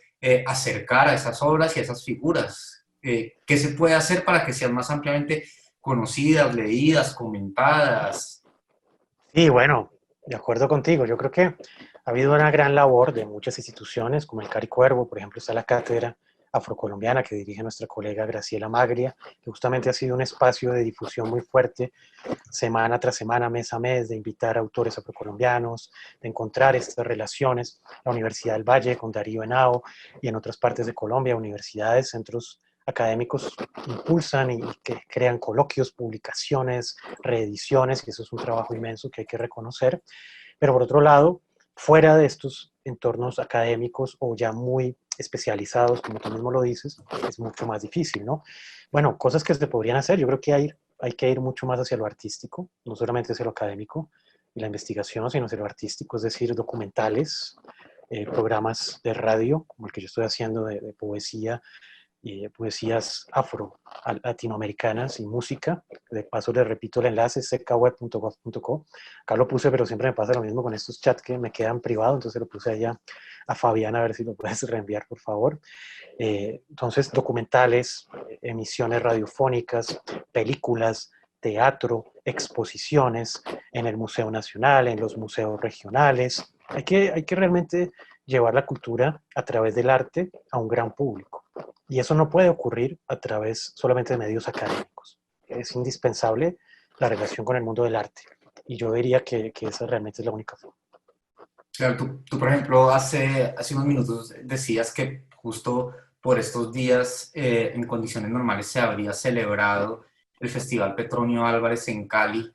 acercar a esas obras y a esas figuras. ¿Qué se puede hacer para que sean más ampliamente conocidas, leídas, comentadas? Sí, bueno, de acuerdo contigo. Yo creo que ha habido una gran labor de muchas instituciones, como el Cari Cuervo, por ejemplo, está la Cátedra afrocolombiana que dirige nuestra colega Graciela Magria, que justamente ha sido un espacio de difusión muy fuerte, semana tras semana, mes a mes, de invitar a autores afrocolombianos, de encontrar estas relaciones. La Universidad del Valle con Darío Henao y en otras partes de Colombia, universidades, centros académicos impulsan y que crean coloquios, publicaciones, reediciones, y eso es un trabajo inmenso que hay que reconocer. Pero por otro lado, fuera de estos entornos académicos o ya muy especializados, como tú mismo lo dices, es mucho más difícil, ¿no? Bueno, cosas que se podrían hacer, yo creo que hay que ir mucho más hacia lo artístico, no solamente hacia lo académico y la investigación, sino hacia lo artístico, es decir, documentales, programas de radio, como el que yo estoy haciendo de poesía, poesías afro-latinoamericanas y música. De paso les repito el enlace, ckaweb.gov.co. Acá lo puse, pero siempre me pasa lo mismo con estos chats que me quedan privados, entonces lo puse allá a Fabián a ver si lo puedes reenviar, por favor. Entonces, documentales, emisiones radiofónicas, películas, teatro, exposiciones en el Museo Nacional, en los museos regionales. Hay que realmente llevar la cultura a través del arte a un gran público. Y eso no puede ocurrir a través solamente de medios académicos. Es indispensable la relación con el mundo del arte. Y yo diría que esa realmente es la única forma. Claro, tú, por ejemplo, hace unos minutos decías que justo por estos días, en condiciones normales, se habría celebrado el Festival Petronio Álvarez en Cali.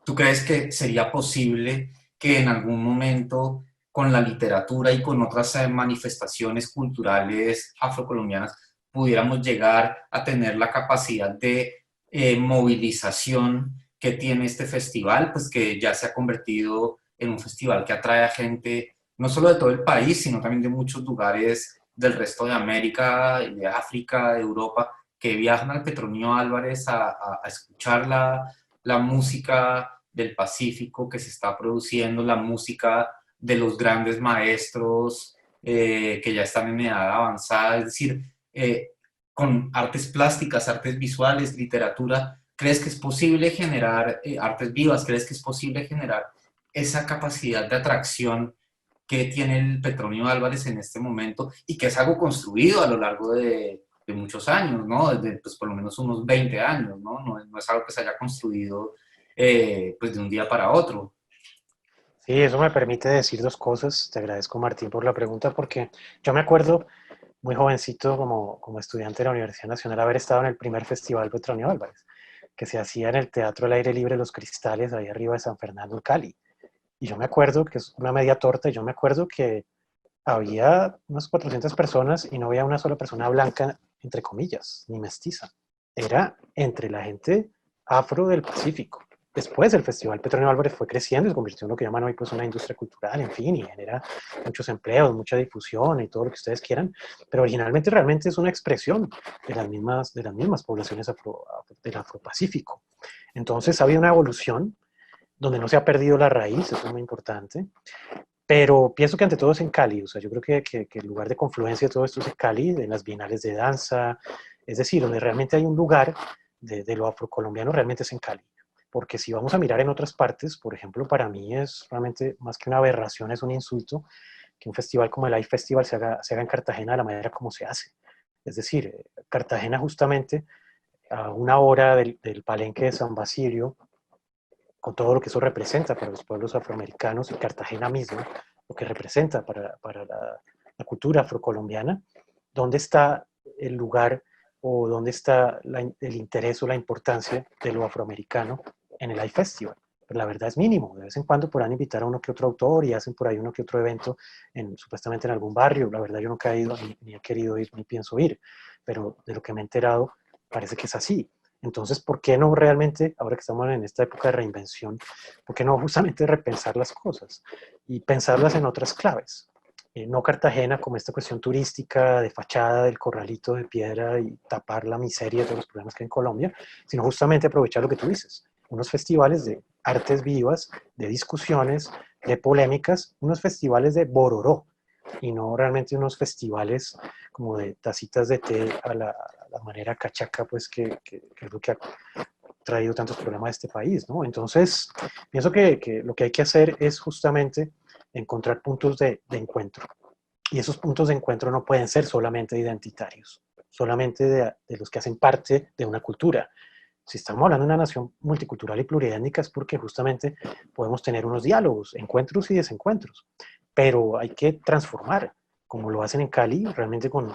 ¿Tú crees que sería posible que en algún momento, con la literatura y con otras manifestaciones culturales afrocolombianas, pudiéramos llegar a tener la capacidad de movilización que tiene este festival, pues que ya se ha convertido en un festival que atrae a gente no solo de todo el país, sino también de muchos lugares del resto de América, de África, de Europa, que viajan al Petronio Álvarez a escuchar la música del Pacífico que se está produciendo, la música de los grandes maestros que ya están en edad avanzada, es decir, con artes plásticas, artes visuales, literatura. ¿Crees que es posible generar artes vivas? ¿Crees que es posible generar esa capacidad de atracción que tiene el Petronio Álvarez en este momento y que es algo construido a lo largo de muchos años, ¿no? Desde pues, por lo menos unos 20 años, ¿no? No es algo que se haya construido pues de un día para otro. Sí, eso me permite decir dos cosas. Te agradezco, Martín, por la pregunta, porque yo me acuerdo muy jovencito como estudiante de la Universidad Nacional haber estado en el primer festival Petronio Álvarez, que se hacía en el Teatro al Aire Libre Los Cristales, ahí arriba de San Fernando, en Cali. Y yo me acuerdo que es una media torta, y yo me acuerdo que había unas 400 personas y no había una sola persona blanca, entre comillas, ni mestiza. Era entre la gente afro del Pacífico. Después el Festival Petronio Álvarez fue creciendo y se convirtió en lo que llaman hoy pues una industria cultural, en fin, y genera muchos empleos, mucha difusión y todo lo que ustedes quieran, pero originalmente realmente es una expresión de las mismas poblaciones del Afropacífico. Entonces ha habido una evolución donde no se ha perdido la raíz, eso es muy importante, pero pienso que ante todo es en Cali, o sea, yo creo que el lugar de confluencia de todo esto es en Cali, en las bienales de danza, es decir, donde realmente hay un lugar de lo afrocolombiano, realmente es en Cali. Porque si vamos a mirar en otras partes, por ejemplo, para mí es realmente más que una aberración, es un insulto que un festival como el iFestival Festival se haga en Cartagena de la manera como se hace. Es decir, Cartagena justamente a una hora del Palenque de San Basilio, con todo lo que eso representa para los pueblos afroamericanos y Cartagena misma, lo que representa para la cultura afrocolombiana, ¿dónde está el lugar o dónde está el interés o la importancia de lo afroamericano en el iFestival? Pero la verdad es mínimo. De vez en cuando podrán invitar a uno que otro autor y hacen por ahí uno que otro evento supuestamente en algún barrio. La verdad yo nunca he ido, ni he querido ir, ni pienso ir. Pero de lo que me he enterado, parece que es así. Entonces, ¿por qué no realmente, ahora que estamos en esta época de reinvención, por qué no justamente repensar las cosas y pensarlas en otras claves? No Cartagena como esta cuestión turística de fachada del corralito de piedra y tapar la miseria de todos los problemas que hay en Colombia, sino justamente aprovechar lo que tú dices, unos festivales de artes vivas, de discusiones, de polémicas, unos festivales de bororó, y no realmente unos festivales como de tacitas de té a la manera cachaca, pues que es lo que ha traído tantos problemas a este país, ¿no? Entonces, pienso que lo que hay que hacer es justamente encontrar puntos de encuentro. Y esos puntos de encuentro no pueden ser solamente identitarios, solamente de los que hacen parte de una cultura. Si estamos hablando de una nación multicultural y pluriétnica es porque justamente podemos tener unos diálogos, encuentros y desencuentros, pero hay que transformar, como lo hacen en Cali, realmente con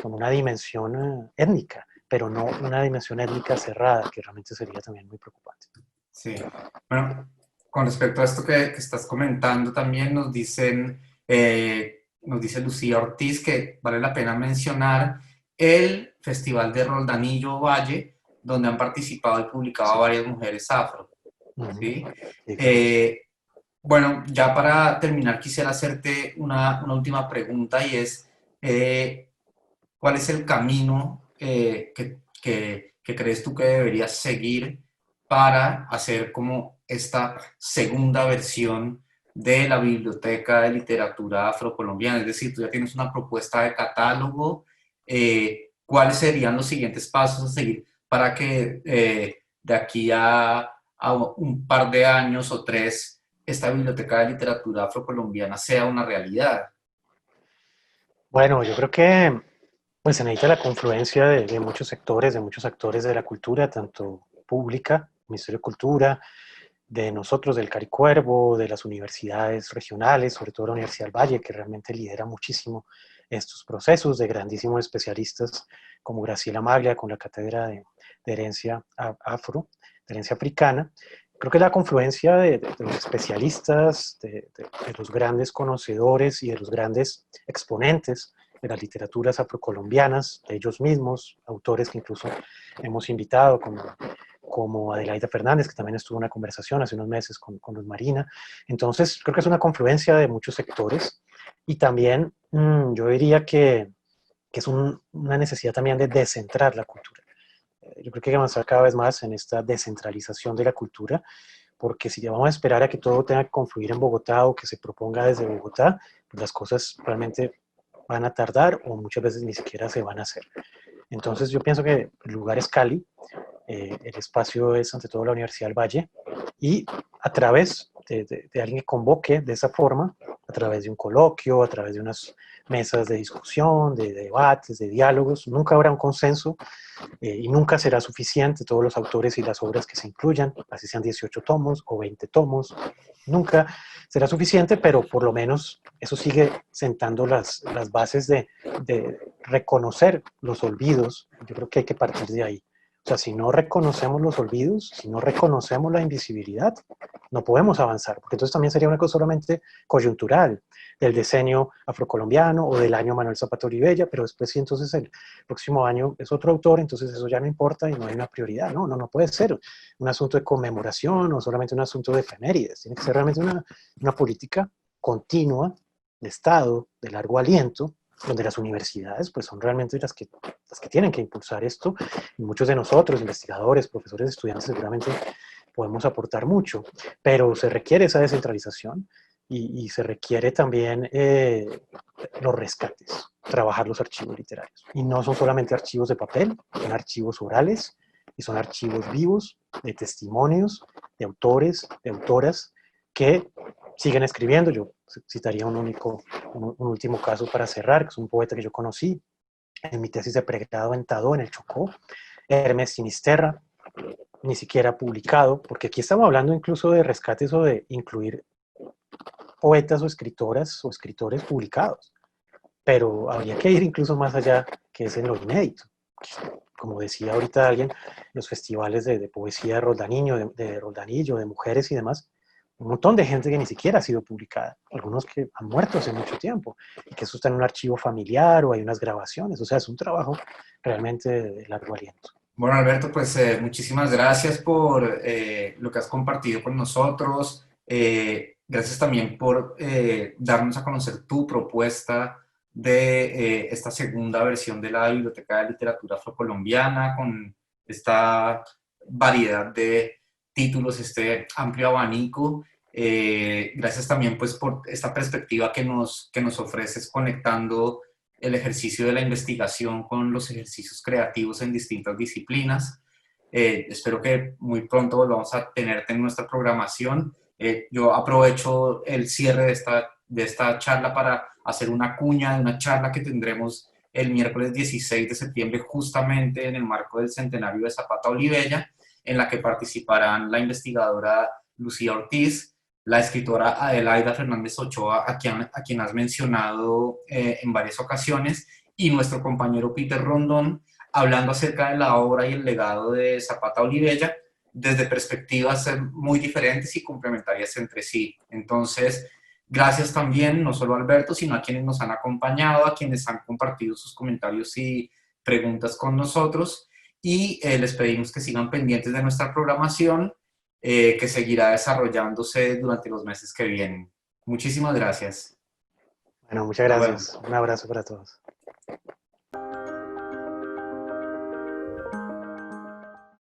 una dimensión étnica, pero no una dimensión étnica cerrada, que realmente sería también muy preocupante. Sí. Bueno, con respecto a esto que estás comentando, también nos dice Lucía Ortiz que vale la pena mencionar el Festival de Roldanillo Valle, donde han participado y publicado Sí. varias mujeres afro. ¿Sí? Sí, claro. Eh, bueno, ya para terminar, quisiera hacerte una última pregunta y es, ¿cuál es el camino que crees tú que deberías seguir para hacer como esta segunda versión de la Biblioteca de Literatura Afrocolombiana? Es decir, tú ya tienes una propuesta de catálogo. ¿Cuáles serían los siguientes pasos a seguir para que de aquí a un par de años o tres esta Biblioteca de Literatura Afrocolombiana sea una realidad? Bueno, yo creo que pues se necesita la confluencia de muchos sectores, de muchos actores de la cultura, tanto pública, Ministerio de Cultura, de nosotros, del Caricuervo, de las universidades regionales, sobre todo la Universidad del Valle, que realmente lidera muchísimo estos procesos, de grandísimos especialistas como Graciela Maglia con la cátedra de herencia afro, de herencia africana. Creo que la confluencia de los especialistas, de los grandes conocedores y de los grandes exponentes de las literaturas afrocolombianas, de ellos mismos, autores que incluso hemos invitado, como Adelaida Fernández, que también estuvo en una conversación hace unos meses con Luz Marina. Entonces, creo que es una confluencia de muchos sectores y también yo diría que es una necesidad también de descentrar la cultura. Yo creo que hay que avanzar cada vez más en esta descentralización de la cultura, porque si ya vamos a esperar a que todo tenga que confluir en Bogotá o que se proponga desde Bogotá, pues las cosas realmente van a tardar o muchas veces ni siquiera se van a hacer. Entonces yo pienso que el lugar es Cali, el espacio es ante todo la Universidad del Valle y a través de alguien que convoque de esa forma, a través de un coloquio, a través de unas mesas de discusión, de debates, de diálogos, nunca habrá un consenso y nunca será suficiente todos los autores y las obras que se incluyan, así sean 18 tomos o 20 tomos, nunca será suficiente, pero por lo menos eso sigue sentando las bases de reconocer los olvidos. Yo creo que hay que partir de ahí. O sea, si no reconocemos los olvidos, si no reconocemos la invisibilidad, no podemos avanzar, porque entonces también sería una cosa solamente coyuntural del diseño afrocolombiano o del año Manuel Zapata Olivella, pero después sí, entonces el próximo año es otro autor, entonces eso ya no importa y no hay una prioridad. No, no puede ser un asunto de conmemoración o solamente un asunto de efemérides. Tiene que ser realmente una política continua de Estado, de largo aliento, donde las universidades pues son realmente las que tienen que impulsar esto. Y muchos de nosotros, investigadores, profesores, estudiantes, seguramente podemos aportar mucho, pero se requiere esa descentralización y se requiere también los rescates, trabajar los archivos literarios. Y no son solamente archivos de papel, son archivos orales y son archivos vivos de testimonios de autores, de autoras que siguen escribiendo. Yo citaría un último caso para cerrar, que es un poeta que yo conocí en mi tesis de pregrado en Tadó, en el Chocó, Hermes Sinisterra, ni siquiera publicado, porque aquí estamos hablando incluso de rescates o de incluir poetas o escritoras o escritores publicados, pero habría que ir incluso más allá, que es en lo inédito. Como decía ahorita alguien, los festivales de poesía de Roldanillo, de Roldanillo, de mujeres y demás, un montón de gente que ni siquiera ha sido publicada, algunos que han muerto hace mucho tiempo, y que eso está en un archivo familiar o hay unas grabaciones, o sea, es un trabajo realmente de largo aliento. Bueno, Alberto, pues muchísimas gracias por lo que has compartido con nosotros. Gracias también por darnos a conocer tu propuesta de esta segunda versión de la Biblioteca de Literatura Afrocolombiana con esta variedad de títulos, este amplio abanico. Gracias también pues por esta perspectiva que nos ofreces conectando el ejercicio de la investigación con los ejercicios creativos en distintas disciplinas. Espero que muy pronto volvamos a tenerte en nuestra programación. Yo aprovecho el cierre de esta de esta charla para hacer una cuña de una charla que tendremos el miércoles 16 de septiembre, justamente en el marco del centenario de Zapata Olivella, en la que participarán la investigadora Lucía Ortiz, la escritora Adelaida Fernández Ochoa, a quien has mencionado en varias ocasiones, y nuestro compañero Peter Rondón, hablando acerca de la obra y el legado de Zapata Olivella desde perspectivas muy diferentes y complementarias entre sí. Entonces, gracias también, no solo a Alberto, sino a quienes nos han acompañado, a quienes han compartido sus comentarios y preguntas con nosotros, y les pedimos que sigan pendientes de nuestra programación, que seguirá desarrollándose durante los meses que vienen. Muchísimas gracias. Bueno, muchas Hasta luego. gracias. Un abrazo para todos.